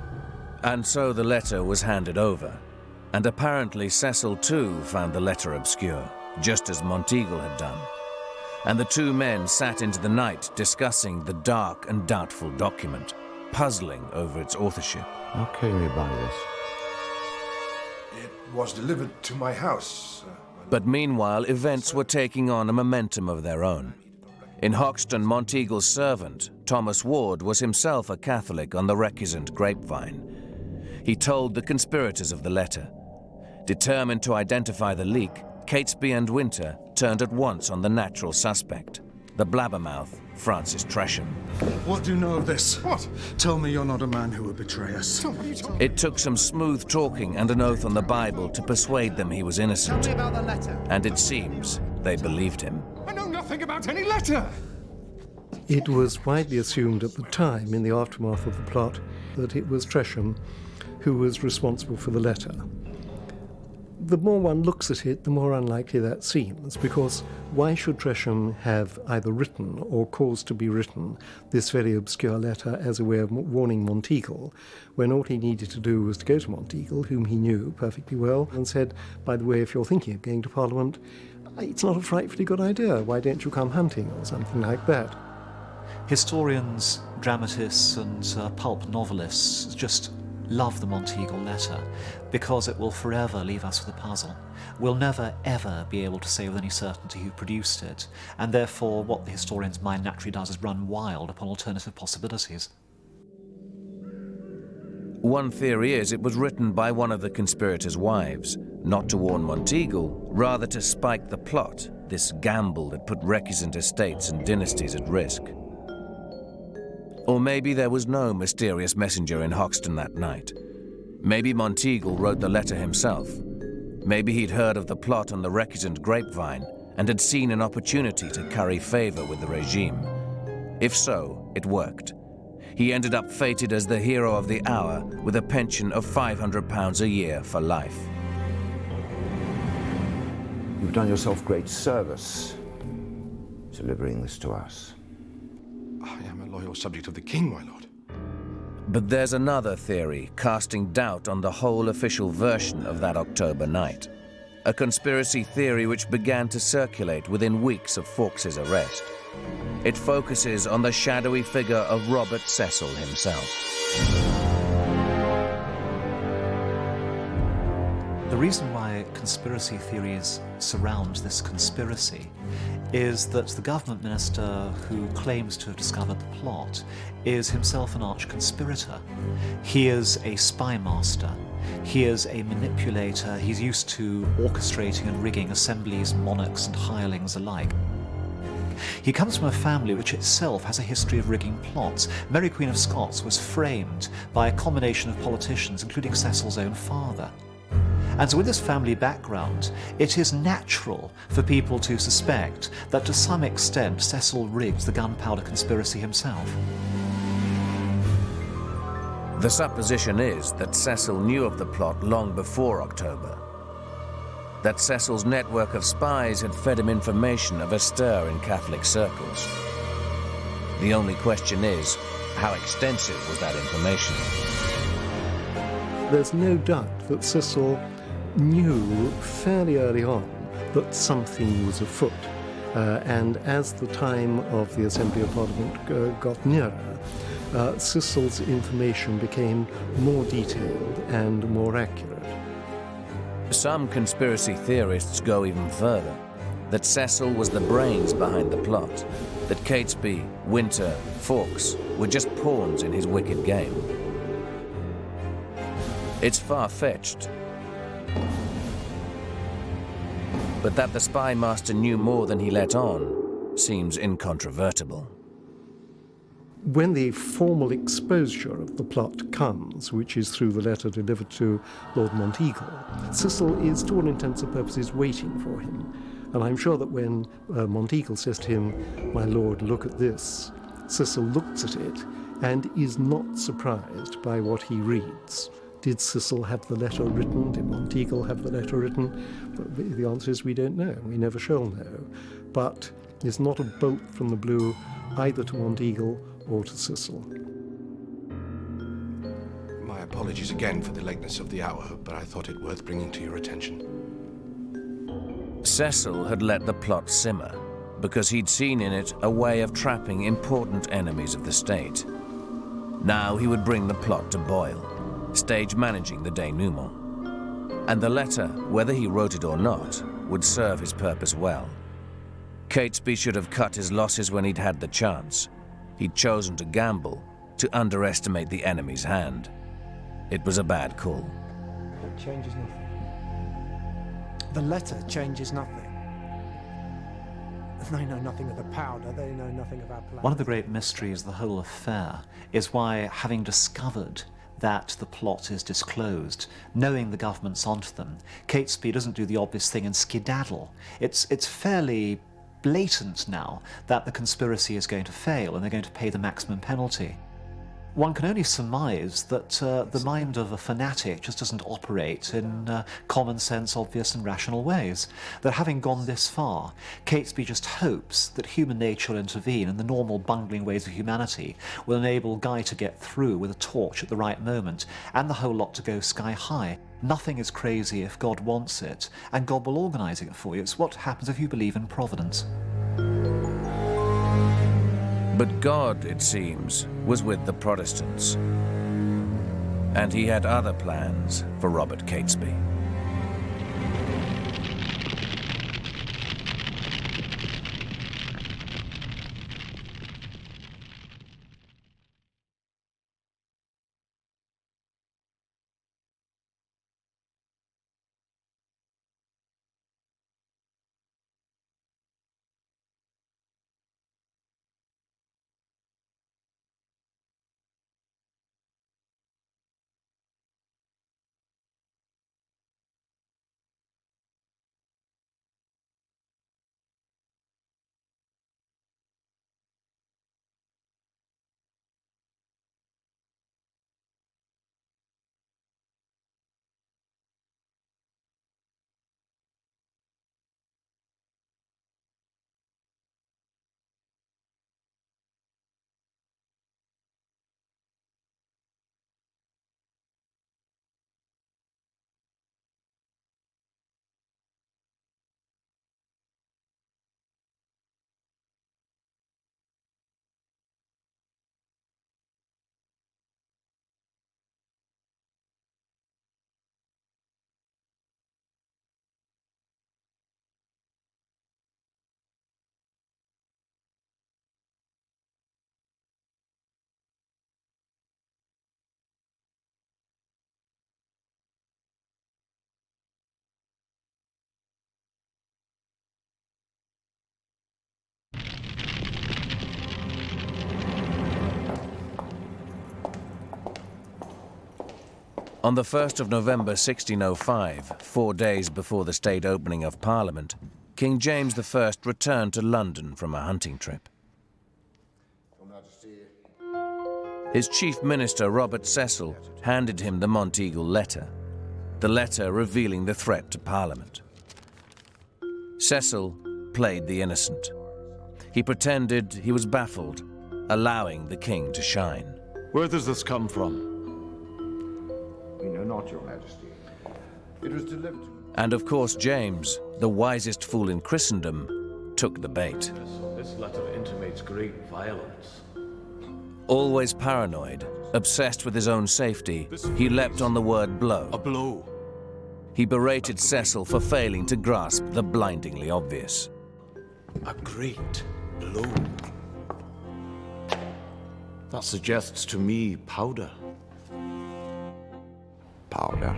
And so the letter was handed over. And apparently Cecil too found the letter obscure, just as Monteagle had done. And the two men sat into the night discussing the dark and doubtful document, puzzling over its authorship. How came you by this? It was delivered to my house. But meanwhile, events were taking on a momentum of their own. In Hoxton, Monteagle's servant, Thomas Ward, was himself a Catholic on the recusant Grapevine. He told the conspirators of the letter. Determined to identify the leak, Catesby and Winter turned at once on the natural suspect, the blabbermouth, Francis Tresham. What do you know of this? What? Tell me you're not a man who would betray us. It took some smooth talking and an oath on the Bible to persuade them he was innocent. Tell me about the letter. And it seems they believed him. I know nothing about any letter! It was widely assumed at the time, in the aftermath of the plot, that it was Tresham who was responsible for the letter. The more one looks at it, the more unlikely that seems, because why should Tresham have either written or caused to be written this very obscure letter as a way of warning Monteagle, when all he needed to do was to go to Monteagle, whom he knew perfectly well, and said, by the way, if you're thinking of going to Parliament, it's not a frightfully good idea. Why don't you come hunting or something like that? Historians, dramatists and pulp novelists just love the Monteagle letter because it will forever leave us with a puzzle. We'll never ever be able to say with any certainty who produced it, and therefore what the historian's mind naturally does is run wild upon alternative possibilities. One theory is it was written by one of the conspirators' wives, not to warn Monteagle, rather to spike the plot, this gamble that put recusant estates and dynasties at risk. Or maybe there was no mysterious messenger in Hoxton that night. Maybe Monteagle wrote the letter himself. Maybe he'd heard of the plot on the recusant Grapevine and had seen an opportunity to curry favor with the regime. If so, it worked. He ended up fated as the hero of the hour with a pension of £500 a year for life. You've done yourself great service delivering this to us. I am a loyal subject of the king, my lord. But there's another theory casting doubt on the whole official version of that October night. A conspiracy theory which began to circulate within weeks of Fawkes' arrest. It focuses on the shadowy figure of Robert Cecil himself. The reason why conspiracy theories surround this conspiracy is that the government minister who claims to have discovered the plot is himself an arch-conspirator. He is a spy master. He is a manipulator. He's used to orchestrating and rigging assemblies, monarchs and hirelings alike. He comes from a family which itself has a history of rigging plots. Mary Queen of Scots was framed by a combination of politicians, including Cecil's own father. And so with this family background, it is natural for people to suspect that to some extent Cecil rigged the Gunpowder conspiracy himself. The supposition is that Cecil knew of the plot long before October. That Cecil's network of spies had fed him information of a stir in Catholic circles. The only question is, how extensive was that information? There's no doubt that Cecil knew fairly early on that something was afoot. And as the time of the Assembly of Parliament got nearer, Cecil's information became more detailed and more accurate. Some conspiracy theorists go even further, that Cecil was the brains behind the plot, that Catesby, Winter, Fawkes were just pawns in his wicked game. It's far-fetched, but that the spy master knew more than he let on seems incontrovertible. When the formal exposure of the plot comes, which is through the letter delivered to Lord Monteagle, Cecil is, to all intents and purposes, waiting for him. And I'm sure that when Monteagle says to him, "My lord, look at this," Cecil looks at it and is not surprised by what he reads. Did Cecil have the letter written? Did Monteagle have the letter written? The answer is we don't know. We never shall know. But it's not a bolt from the blue either to Monteagle or to Cecil. My apologies again for the lateness of the hour, but I thought it worth bringing to your attention. Cecil had let the plot simmer because he'd seen in it a way of trapping important enemies of the state. Now he would bring the plot to boil, stage managing the denouement. And the letter, whether he wrote it or not, would serve his purpose well. Catesby should have cut his losses when he'd had the chance. He'd chosen to gamble, to underestimate the enemy's hand. It was a bad call. It changes nothing. The letter changes nothing. They know nothing of the powder, they know nothing of our plan. One of the great mysteries of the whole affair is why, having discovered that the plot is disclosed, knowing the government's onto them, Catesby doesn't do the obvious thing and skedaddle. It's fairly blatant now that the conspiracy is going to fail and they're going to pay the maximum penalty. One can only surmise that the mind of a fanatic just doesn't operate in common sense, obvious and rational ways. That having gone this far, Catesby just hopes that human nature will intervene and the normal bungling ways of humanity will enable Guy to get through with a torch at the right moment and the whole lot to go sky high. Nothing is crazy if God wants it, and God will organise it for you. It's what happens if you believe in providence. But God, it seems, was with the Protestants. And he had other plans for Robert Catesby. On the 1st of November 1605, 4 days before the state opening of Parliament, King James I returned to London from a hunting trip. His chief minister, Robert Cecil, handed him the Monteagle letter, the letter revealing the threat to Parliament. Cecil played the innocent. He pretended he was baffled, allowing the king to shine. Where does this come from? We know not, Your Majesty. It was delivered to... And of course James, the wisest fool in Christendom, took the bait. This letter intimates great violence. Always paranoid, obsessed with his own safety, he leapt on the word blow. A blow. He berated Cecil for failing to grasp the blindingly obvious. A great blow. That suggests to me powder. Powder.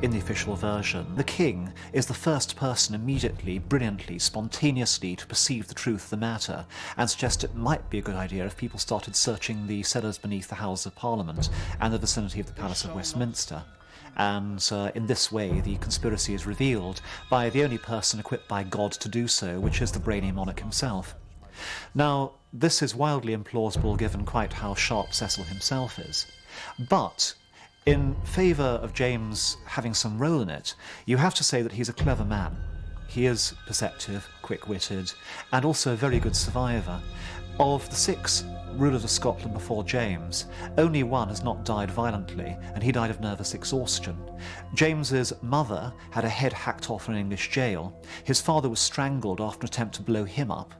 In the official version, the king is the first person immediately, brilliantly, spontaneously to perceive the truth of the matter and suggest it might be a good idea if people started searching the cellars beneath the Houses of Parliament and the vicinity of the Palace of Westminster. And in this way, the conspiracy is revealed by the only person equipped by God to do so, which is the brainy monarch himself. Now, this is wildly implausible given quite how sharp Cecil himself is. But in favour of James having some role in it, you have to say that he's a clever man. He is perceptive, quick-witted, and also a very good survivor. Of the 6 rulers of Scotland before James, only one has not died violently, and he died of nervous exhaustion. James's mother had her head hacked off in an English jail. His father was strangled after an attempt to blow him up.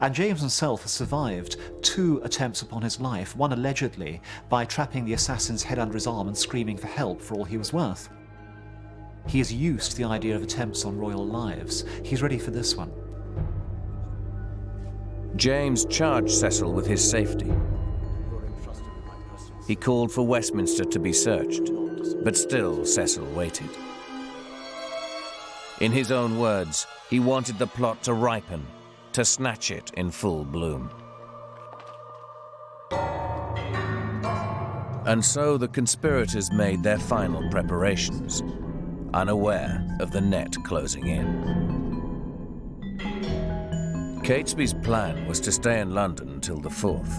And James himself has survived 2 attempts upon his life, one allegedly by trapping the assassin's head under his arm and screaming for help for all he was worth. He is used to the idea of attempts on royal lives. He's ready for this one. James charged Cecil with his safety. He called for Westminster to be searched, but still Cecil waited. In his own words, he wanted the plot to ripen, to snatch it in full bloom. And so the conspirators made their final preparations, unaware of the net closing in. Catesby's plan was to stay in London until the 4th.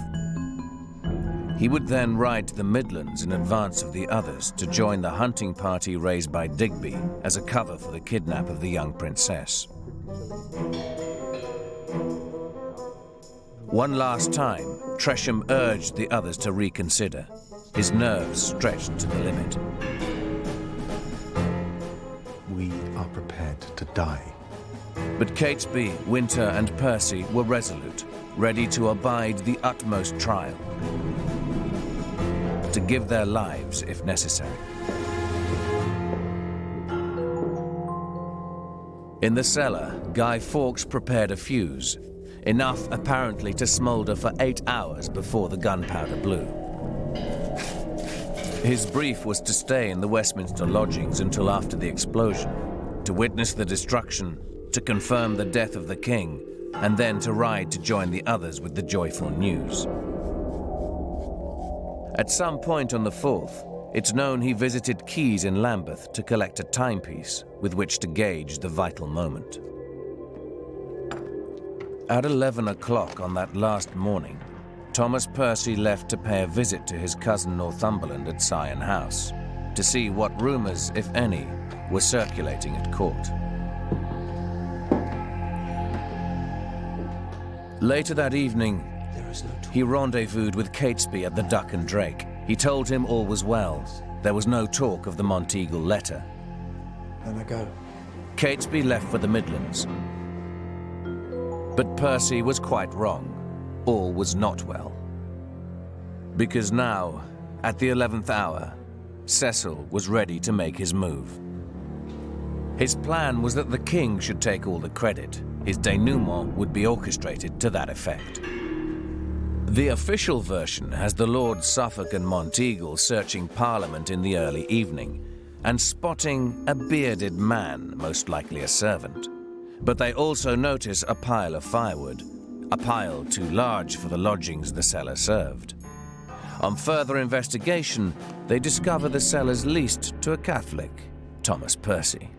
He would then ride to the Midlands in advance of the others to join the hunting party raised by Digby as a cover for the kidnap of the young princess. One last time, Tresham urged the others to reconsider, his nerves stretched to the limit. We are prepared to die. But Catesby, Winter, and Percy were resolute, ready to abide the utmost trial, to give their lives if necessary. In the cellar, Guy Fawkes prepared a fuse, enough apparently to smoulder for 8 hours before the gunpowder blew. His brief was to stay in the Westminster lodgings until after the explosion, to witness the destruction, to confirm the death of the king, and then to ride to join the others with the joyful news. At some point on the 4th, it's known he visited Keys in Lambeth to collect a timepiece with which to gauge the vital moment. At 11 o'clock on that last morning, Thomas Percy left to pay a visit to his cousin Northumberland at Sion House, to see what rumours, if any, were circulating at court. Later that evening, he rendezvoused with Catesby at the Duck and Drake. He told him all was well. There was no talk of the Monteagle letter. Then I go. Catesby left for the Midlands. But Percy was quite wrong. All was not well. Because now, at the 11th hour, Cecil was ready to make his move. His plan was that the king should take all the credit. His denouement would be orchestrated to that effect. The official version has the Lords Suffolk and Monteagle searching Parliament in the early evening and spotting a bearded man, most likely a servant. But they also notice a pile of firewood, a pile too large for the lodgings the cellar served. On further investigation, they discover the cellar's leased to a Catholic, Thomas Percy.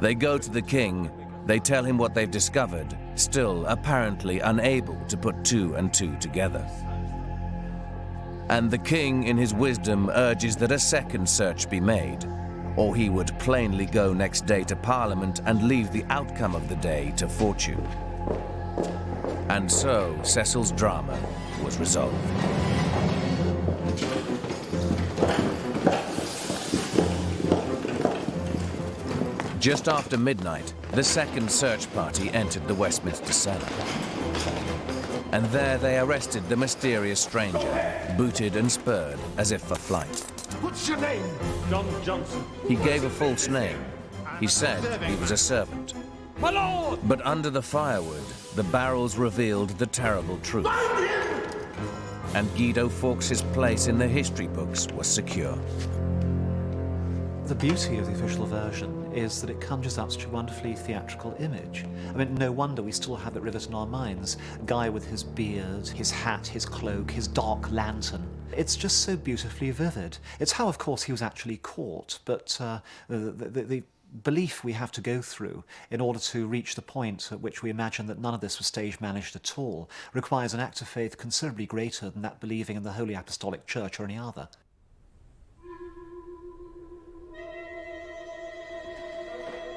They go to the king, they tell him what they've discovered, still apparently unable to put 2 and 2 together. And the king, in his wisdom, urges that a second search be made, or he would plainly go next day to Parliament and leave the outcome of the day to fortune. And so Cecil's drama was resolved. Just after midnight, the second search party entered the Westminster cellar. And there they arrested the mysterious stranger, booted and spurred as if for flight. What's your name? John Johnson. He gave a false name. He said he was a servant. My lord! But under the firewood, the barrels revealed the terrible truth. And Guy Fawkes' place in the history books was secure. The beauty of the official version is that it conjures up such a wonderfully theatrical image. I mean, no wonder we still have it rivet in our minds. Guy with his beard, his hat, his cloak, his dark lantern. It's just so beautifully vivid. It's how, of course, he was actually caught, but the belief we have to go through in order to reach the point at which we imagine that none of this was stage managed at all requires an act of faith considerably greater than that believing in the Holy Apostolic Church or any other.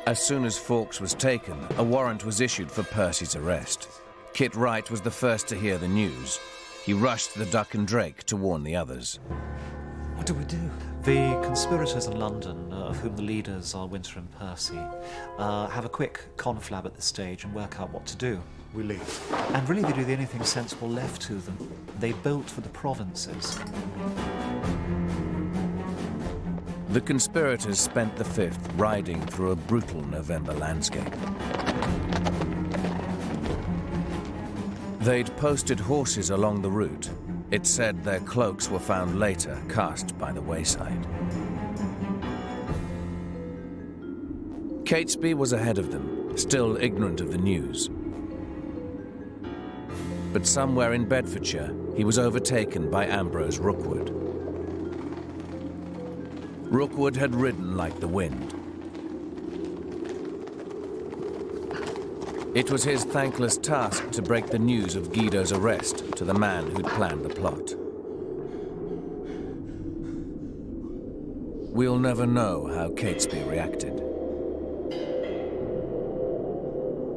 As soon as Fawkes was taken, a warrant was issued for Percy's arrest. Kit Wright was the first to hear the news. He rushed the Duck and Drake to warn the others. What do we do? The conspirators in London, of whom the leaders are Winter and Percy, have a quick conflab at this stage and work out what to do. We leave. And really they do the only thing sensible left to them. They bolt for the provinces. The conspirators spent the 5th riding through a brutal November landscape. They'd posted horses along the route. It said their cloaks were found later, cast by the wayside. Catesby was ahead of them, still ignorant of the news. But somewhere in Bedfordshire, he was overtaken by Ambrose Rookwood. Rookwood had ridden like the wind. It was his thankless task to break the news of Guido's arrest to the man who'd planned the plot. We'll never know how Catesby reacted.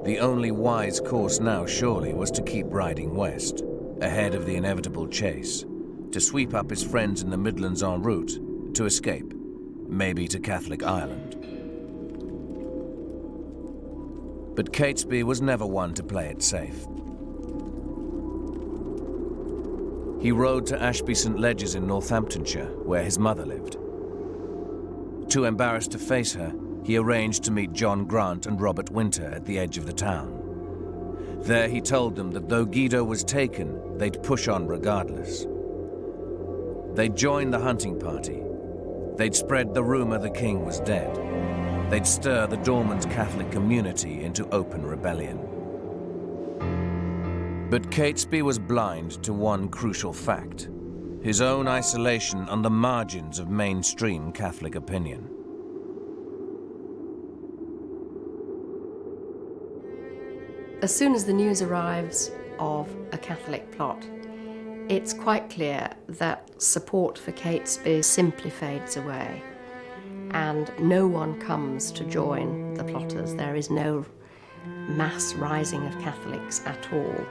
The only wise course now, surely, was to keep riding west, ahead of the inevitable chase, to sweep up his friends in the Midlands en route, to escape, maybe to Catholic Ireland. But Catesby was never one to play it safe. He rode to Ashby St Ledges in Northamptonshire, where his mother lived. Too embarrassed to face her, he arranged to meet John Grant and Robert Winter at the edge of the town. There he told them that though Guido was taken, they'd push on regardless. They'd join the hunting party. They'd spread the rumor the king was dead. They'd stir the dormant Catholic community into open rebellion. But Catesby was blind to one crucial fact: his own isolation on the margins of mainstream Catholic opinion. As soon as the news arrives of a Catholic plot, it's quite clear that support for Catesby simply fades away, and no one comes to join the plotters. There is no mass rising of Catholics at all.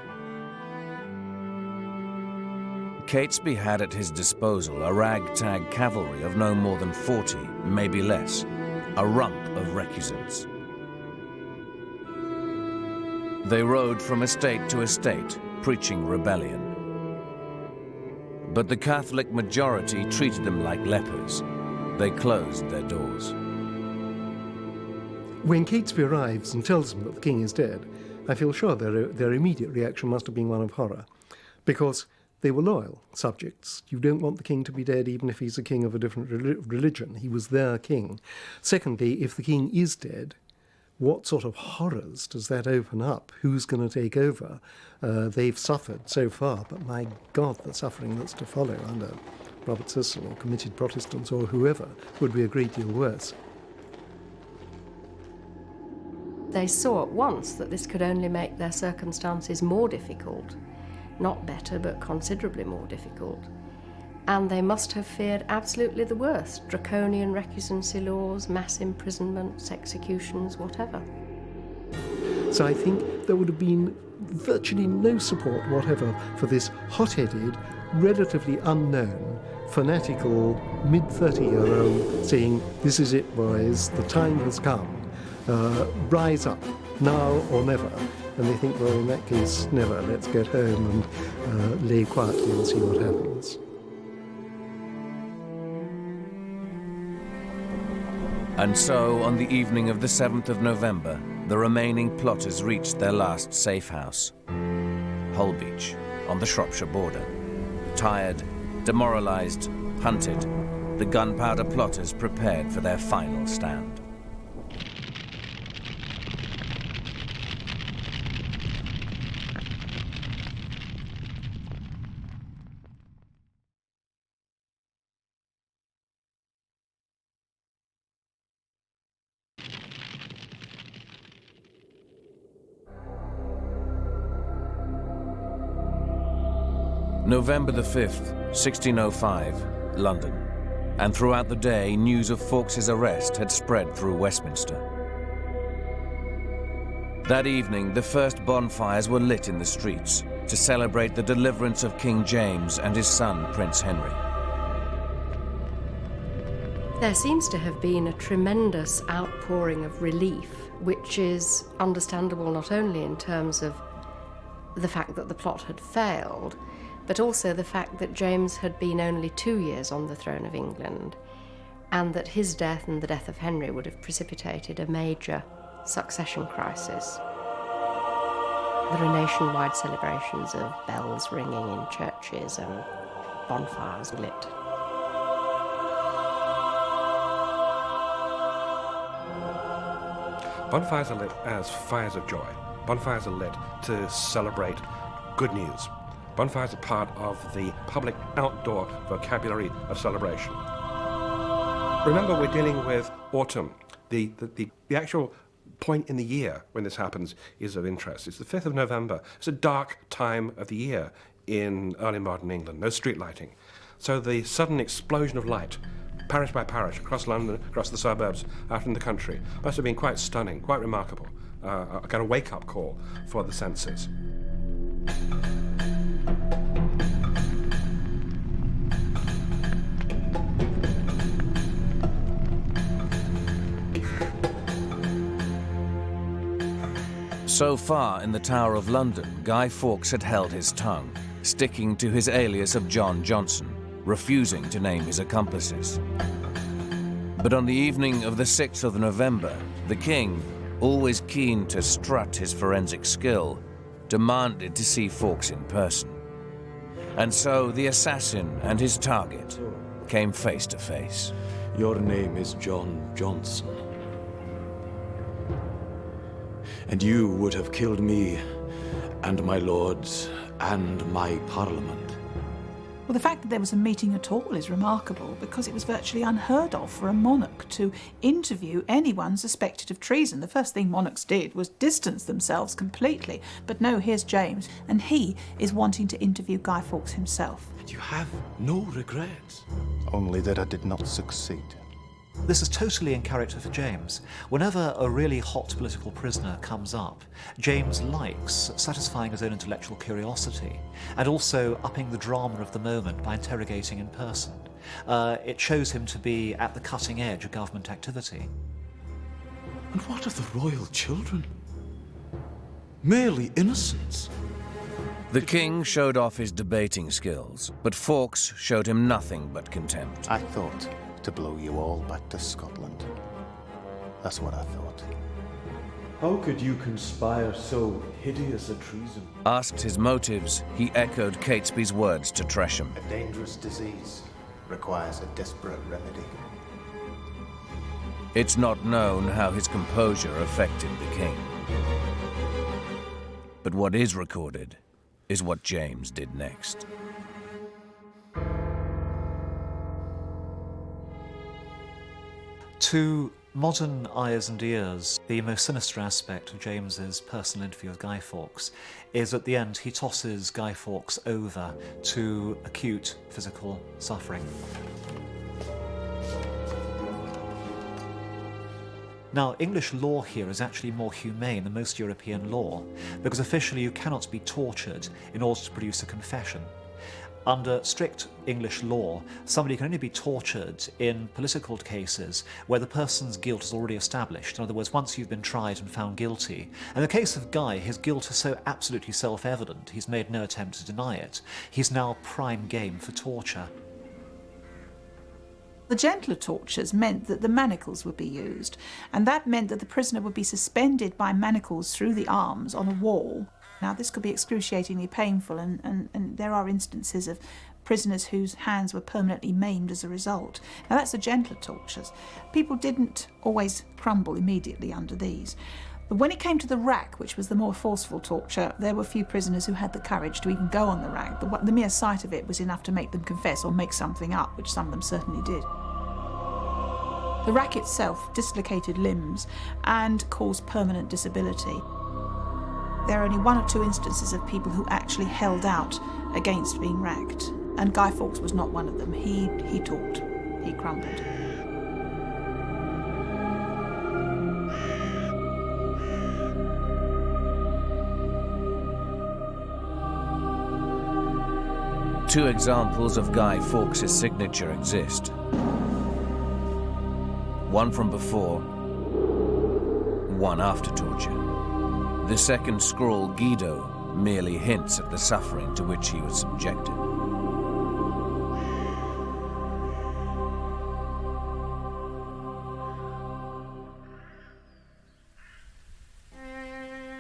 Catesby had at his disposal a ragtag cavalry of no more than 40, maybe less, a rump of recusants. They rode from estate to estate, preaching rebellion. But the Catholic majority treated them like lepers. They closed their doors. When Catesby arrives and tells them that the king is dead, I feel sure their immediate reaction must have been one of horror, because they were loyal subjects. You don't want the king to be dead even if he's a king of a different religion. He was their king. Secondly, if the king is dead, what sort of horrors does that open up? Who's going to take over? They've suffered so far, but my God, the suffering that's to follow under Robert Cecil or committed Protestants or whoever would be a great deal worse. They saw at once that this could only make their circumstances more difficult. Not better, but considerably more difficult. And they must have feared absolutely the worst: draconian recusancy laws, mass imprisonments, executions, whatever. So I think there would have been virtually no support whatever for this hot-headed, relatively unknown, fanatical, mid-30-year-old saying, "This is it, boys, the time has come. Rise up, now or never." And they think, well, in that case, never. Let's get home and lay quietly and see what happens. And so, on the evening of the 7th of November, the remaining plotters reached their last safe house, Holbeach, on the Shropshire border. Tired, demoralised, hunted, the Gunpowder plotters prepared for their final stand. November the 5th, 1605, London. And throughout the day, news of Fawkes' arrest had spread through Westminster. That evening, the first bonfires were lit in the streets to celebrate the deliverance of King James and his son, Prince Henry. There seems to have been a tremendous outpouring of relief, which is understandable not only in terms of the fact that the plot had failed, but also the fact that James had been only 2 years on the throne of England, and that his death and the death of Henry would have precipitated a major succession crisis. There are nationwide celebrations of bells ringing in churches and bonfires lit. Bonfires are lit as fires of joy. Bonfires are lit to celebrate good news. Bonfires are part of the public outdoor vocabulary of celebration. Remember, we're dealing with autumn. The actual point in the year when this happens is of interest. It's the 5th of November. It's a dark time of the year in early modern England. No street lighting. So the sudden explosion of light, parish by parish, across London, across the suburbs, out in the country, must have been quite stunning, quite remarkable. A kind of wake-up call for the senses. So far in the Tower of London, Guy Fawkes had held his tongue, sticking to his alias of John Johnson, refusing to name his accomplices. But on the evening of the 6th of November, the king, always keen to strut his forensic skill, demanded to see Fawkes in person. And so the assassin and his target came face to face. Your name is John Johnson. And you would have killed me, and my lords, and my parliament. Well, the fact that there was a meeting at all is remarkable, because it was virtually unheard of for a monarch to interview anyone suspected of treason. The first thing monarchs did was distance themselves completely. But no, here's James, and he is wanting to interview Guy Fawkes himself. And you have no regrets? Only that I did not succeed. This is totally in character for James. Whenever a really hot political prisoner comes up, James likes satisfying his own intellectual curiosity and also upping the drama of the moment by interrogating in person. It shows him to be at the cutting edge of government activity. And what of the royal children? Merely innocents. The king showed off his debating skills, but Fawkes showed him nothing but contempt. I thought to blow you all back to Scotland. That's what I thought. How could you conspire so hideous a treason? Asked his motives, he echoed Catesby's words to Tresham. A dangerous disease requires a desperate remedy. It's not known how his composure affected the king. But what is recorded is what James did next. To modern eyes and ears, the most sinister aspect of James's personal interview with Guy Fawkes is at the end he tosses Guy Fawkes over to acute physical suffering. Now, English law here is actually more humane than most European law, because officially you cannot be tortured in order to produce a confession. Under strict English law, somebody can only be tortured in political cases where the person's guilt is already established. In other words, once you've been tried and found guilty. In the case of Guy, his guilt is so absolutely self-evident, he's made no attempt to deny it. He's now prime game for torture. The gentler tortures meant that the manacles would be used, and that meant that the prisoner would be suspended by manacles through the arms on a wall. Now, this could be excruciatingly painful, and there are instances of prisoners whose hands were permanently maimed as a result. Now, that's the gentler tortures. People didn't always crumble immediately under these. But when it came to the rack, which was the more forceful torture, there were few prisoners who had the courage to even go on the rack. The mere sight of it was enough to make them confess or make something up, which some of them certainly did. The rack itself dislocated limbs and caused permanent disability. There are only 1 or 2 instances of people who actually held out against being racked, and Guy Fawkes was not one of them. He talked, he crumbled. 2 examples of Guy Fawkes' signature exist. One from before, one after torture. The second scrawl, Guido, merely hints at the suffering to which he was subjected.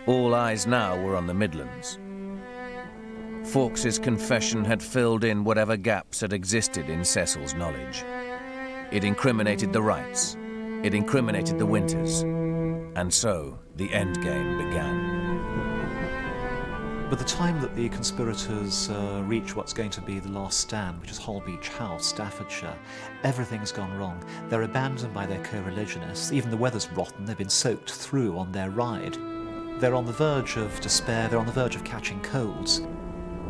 All eyes now were on the Midlands. Fawkes' confession had filled in whatever gaps had existed in Cecil's knowledge. It incriminated the Wrights, it incriminated the Winters, and so the endgame began. By the time that the conspirators reach what's going to be the last stand, which is Holbeach House, Staffordshire, everything's gone wrong. They're abandoned by their co-religionists. Even the weather's rotten. They've been soaked through on their ride. They're on the verge of despair. They're on the verge of catching colds.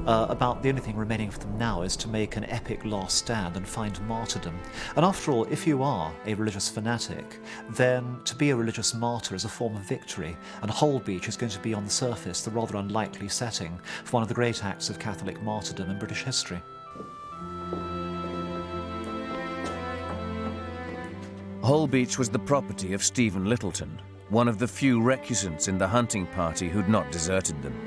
About the only thing remaining for them now is to make an epic last stand and find martyrdom. And after all, if you are a religious fanatic, then to be a religious martyr is a form of victory, and Holbeach is going to be on the surface the rather unlikely setting for one of the great acts of Catholic martyrdom in British history. Holbeach was the property of Stephen Littleton, one of the few recusants in the hunting party who'd not deserted them.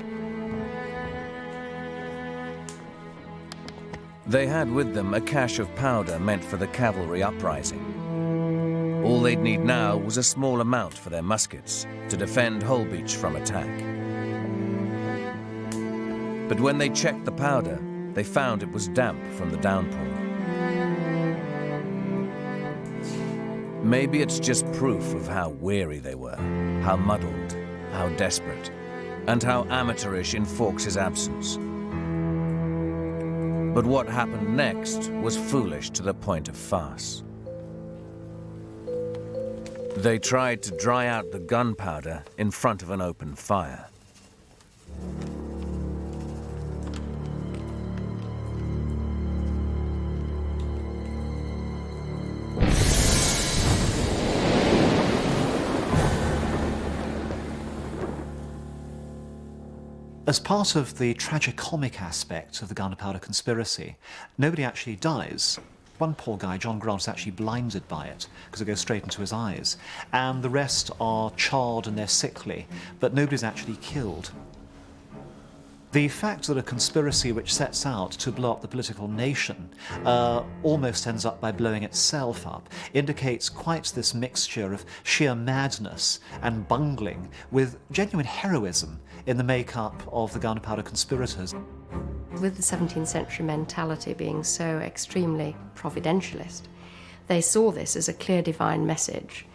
They had with them a cache of powder meant for the cavalry uprising. All they'd need now was a small amount for their muskets to defend Holbeach from attack. But when they checked the powder, they found it was damp from the downpour. Maybe it's just proof of how weary they were, how muddled, how desperate, and how amateurish in Fawkes' absence. But what happened next was foolish to the point of farce. They tried to dry out the gunpowder in front of an open fire. As part of the tragicomic aspect of the Gunpowder conspiracy, nobody actually dies. One poor guy, John Grant, is actually blinded by it because it goes straight into his eyes. And the rest are charred and they're sickly, but nobody's actually killed. The fact that a conspiracy which sets out to blow up the political nation almost ends up by blowing itself up indicates quite this mixture of sheer madness and bungling with genuine heroism in the makeup of the Gunpowder conspirators. With the 17th century mentality being so extremely providentialist, they saw this as a clear divine message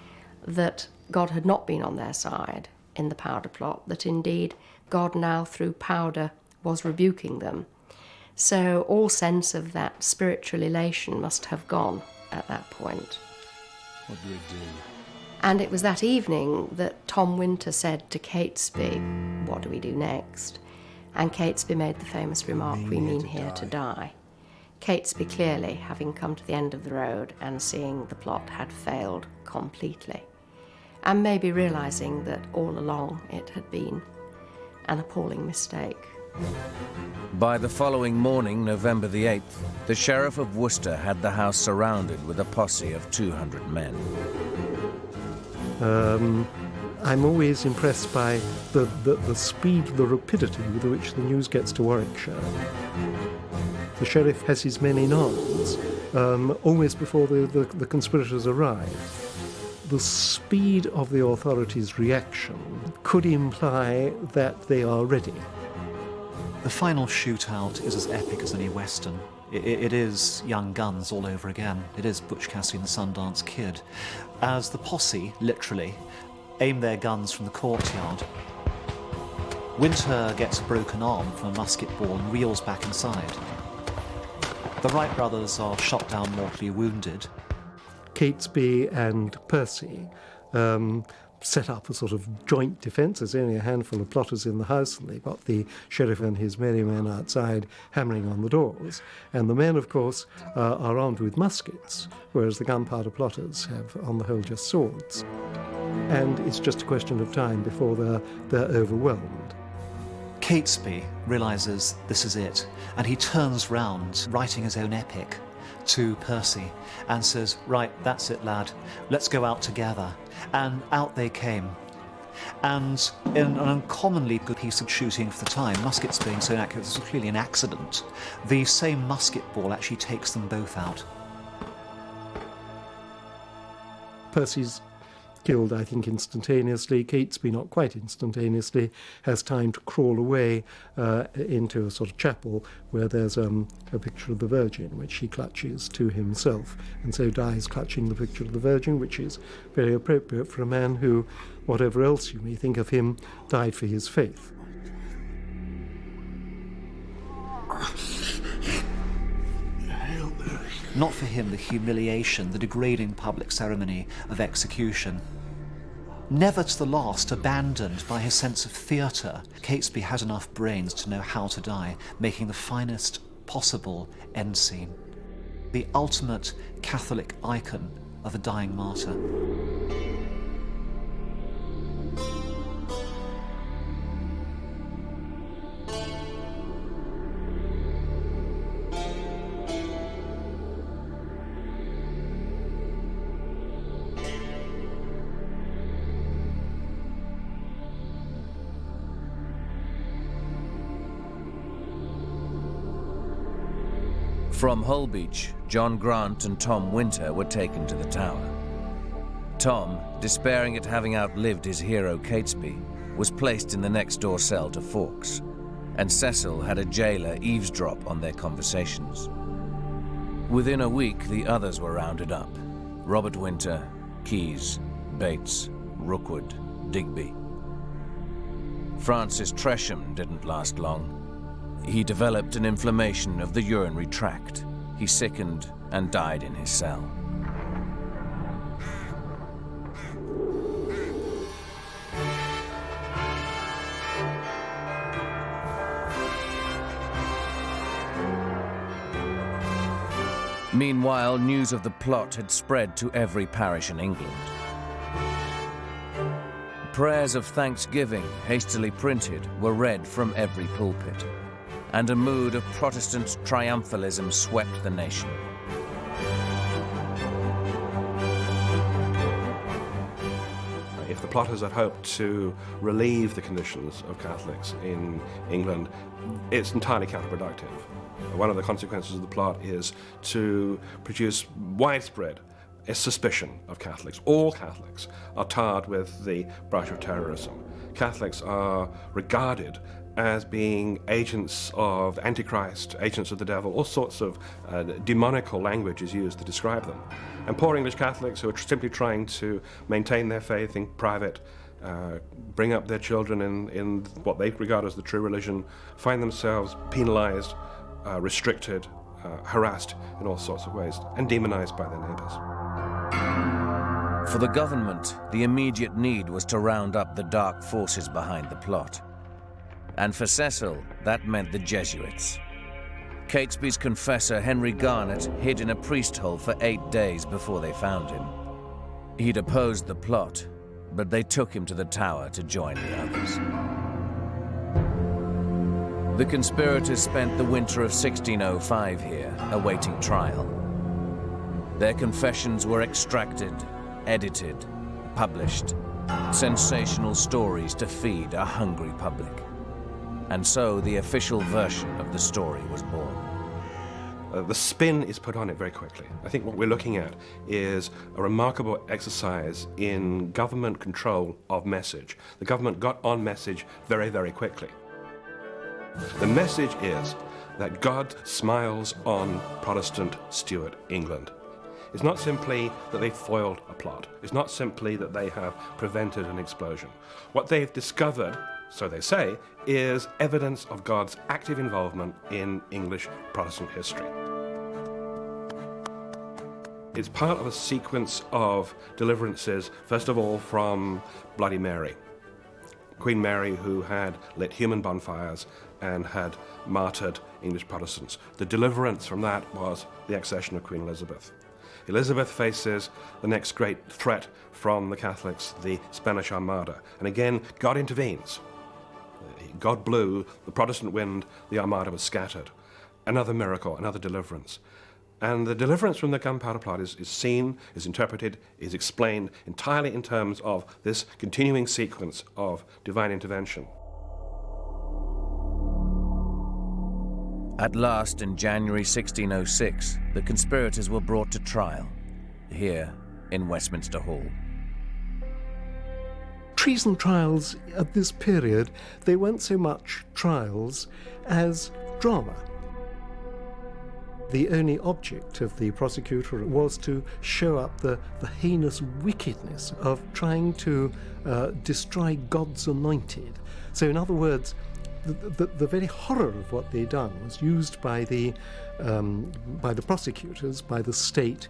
that God had not been on their side in the powder plot, that indeed God now through powder was rebuking them. So all sense of that spiritual elation must have gone at that point. What do we do? And it was that evening that Tom Winter said to Catesby, "What do we do next?" And Catesby made the famous remark, "We mean here to die." Catesby clearly having come to the end of the road and seeing the plot had failed completely, and maybe realising that all along it had been an appalling mistake. By the following morning, November the 8th, the Sheriff of Worcester had the house surrounded with a posse of 200 men. I'm always impressed by the speed, the rapidity with which the news gets to Warwickshire. The sheriff has his men in arms almost before the conspirators arrive. The speed of the authorities' reaction could imply that they are ready. The final shootout is as epic as any Western. It is Young Guns all over again. It is Butch Cassidy and the Sundance Kid. As the posse, literally, aim their guns from the courtyard, Winter gets a broken arm from a musket ball and reels back inside. The Wright brothers are shot down mortally wounded. Catesby and Percy set up a sort of joint defence. There's only a handful of plotters in the house, and they've got the sheriff and his merry men outside hammering on the doors. And the men, of course, are armed with muskets, whereas the gunpowder plotters have, on the whole, just swords. And it's just a question of time before they're overwhelmed. Catesby realises this is it, and he turns round, writing his own epic, to Percy and says, right, that's it, lad, let's go out together. And out they came. And in an uncommonly good piece of shooting for the time, muskets being so inaccurate, this was clearly an accident, the same musket ball actually takes them both out. Percy's killed, I think, instantaneously. Catesby, not quite instantaneously, has time to crawl away into a sort of chapel where there's a picture of the Virgin, which he clutches to himself, and so dies clutching the picture of the Virgin, which is very appropriate for a man who, whatever else you may think of him, died for his faith. Not for him the humiliation, the degrading public ceremony of execution. Never to the last abandoned by his sense of theatre, Catesby had enough brains to know how to die, making the finest possible end scene. The ultimate Catholic icon of a dying martyr. From Holbeach, John Grant and Tom Winter were taken to the Tower. Tom, despairing at having outlived his hero Catesby, was placed in the next-door cell to Fawkes, and Cecil had a jailer eavesdrop on their conversations. Within a week, the others were rounded up. Robert Winter, Keyes, Bates, Rookwood, Digby. Francis Tresham didn't last long. He developed an inflammation of the urinary tract. He sickened and died in his cell. Meanwhile, news of the plot had spread to every parish in England. Prayers of thanksgiving, hastily printed, were read from every pulpit, and a mood of Protestant triumphalism swept the nation. If the plotters had hoped to relieve the conditions of Catholics in England, it's entirely counterproductive. One of the consequences of the plot is to produce widespread suspicion of Catholics. All Catholics are tarred with the brush of terrorism. Catholics are regarded as being agents of Antichrist, agents of the devil. All sorts of demonical language is used to describe them. And poor English Catholics who are simply trying to maintain their faith in private, bring up their children in what they regard as the true religion, find themselves penalized, restricted, harassed in all sorts of ways, and demonized by their neighbors. For the government, the immediate need was to round up the dark forces behind the plot. And for Cecil, that meant the Jesuits. Catesby's confessor, Henry Garnet, hid in a priest hole for 8 days before they found him. He'd opposed the plot, but they took him to the Tower to join the others. The conspirators spent the winter of 1605 here, awaiting trial. Their confessions were extracted, edited, published. Sensational stories to feed a hungry public. And so the official version of the story was born. The spin is put on it very quickly. I think what we're looking at is a remarkable exercise in government control of message. The government got on message very, very quickly. The message is that God smiles on Protestant Stuart England. It's not simply that they foiled a plot. It's not simply that they have prevented an explosion. What they've discovered, so they say, is evidence of God's active involvement in English Protestant history. It's part of a sequence of deliverances, first of all from Bloody Mary. Queen Mary, who had lit human bonfires and had martyred English Protestants. The deliverance from that was the accession of Queen Elizabeth. Elizabeth faces the next great threat from the Catholics, the Spanish Armada. And again, God intervenes. God blew the Protestant wind, the Armada was scattered. Another miracle, another deliverance. And the deliverance from the Gunpowder Plot is seen, is interpreted, is explained entirely in terms of this continuing sequence of divine intervention. At last, in January 1606, the conspirators were brought to trial, here in Westminster Hall. Treason trials at this period, they weren't so much trials as drama. The only object of the prosecutor was to show up the heinous wickedness of trying to destroy God's anointed. So in other words, the very horror of what they'd done was used by the prosecutors, by the state,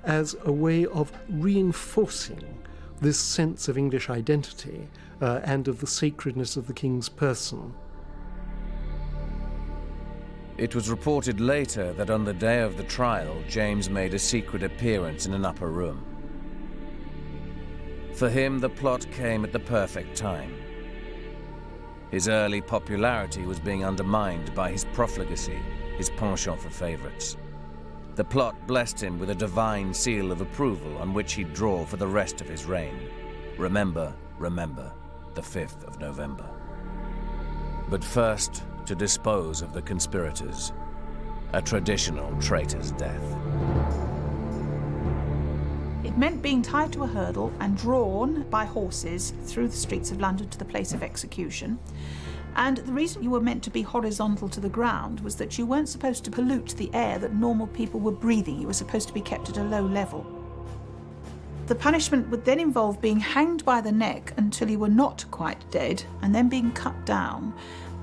as a way of reinforcing this sense of English identity and of the sacredness of the king's person. It was reported later that on the day of the trial, James made a secret appearance in an upper room. For him, the plot came at the perfect time. His early popularity was being undermined by his profligacy, his penchant for favorites. The plot blessed him with a divine seal of approval on which he'd draw for the rest of his reign. Remember, remember, the 5th of November. But first, to dispose of the conspirators, a traditional traitor's death. It meant being tied to a hurdle and drawn by horses through the streets of London to the place of execution. And the reason you were meant to be horizontal to the ground was that you weren't supposed to pollute the air that normal people were breathing. You were supposed to be kept at a low level. The punishment would then involve being hanged by the neck until you were not quite dead, and then being cut down.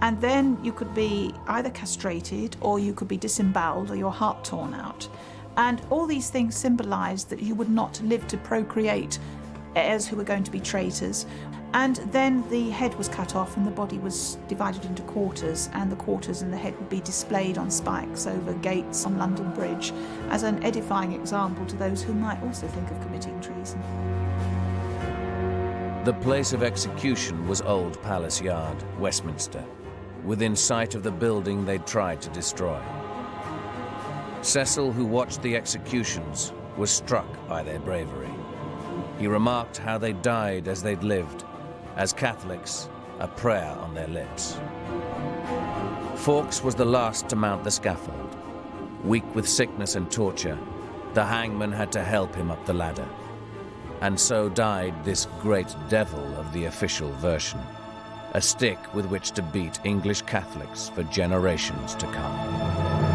And then you could be either castrated, or you could be disemboweled, or your heart torn out. And all these things symbolised that you would not live to procreate heirs who were going to be traitors. And then the head was cut off and the body was divided into quarters, and the quarters and the head would be displayed on spikes over gates on London Bridge as an edifying example to those who might also think of committing treason. The place of execution was Old Palace Yard, Westminster, within sight of the building they'd tried to destroy. Cecil, who watched the executions, was struck by their bravery. He remarked how they died as they'd lived, as Catholics, a prayer on their lips. Fawkes was the last to mount the scaffold. Weak with sickness and torture, the hangman had to help him up the ladder. And so died this great devil of the official version, a stick with which to beat English Catholics for generations to come.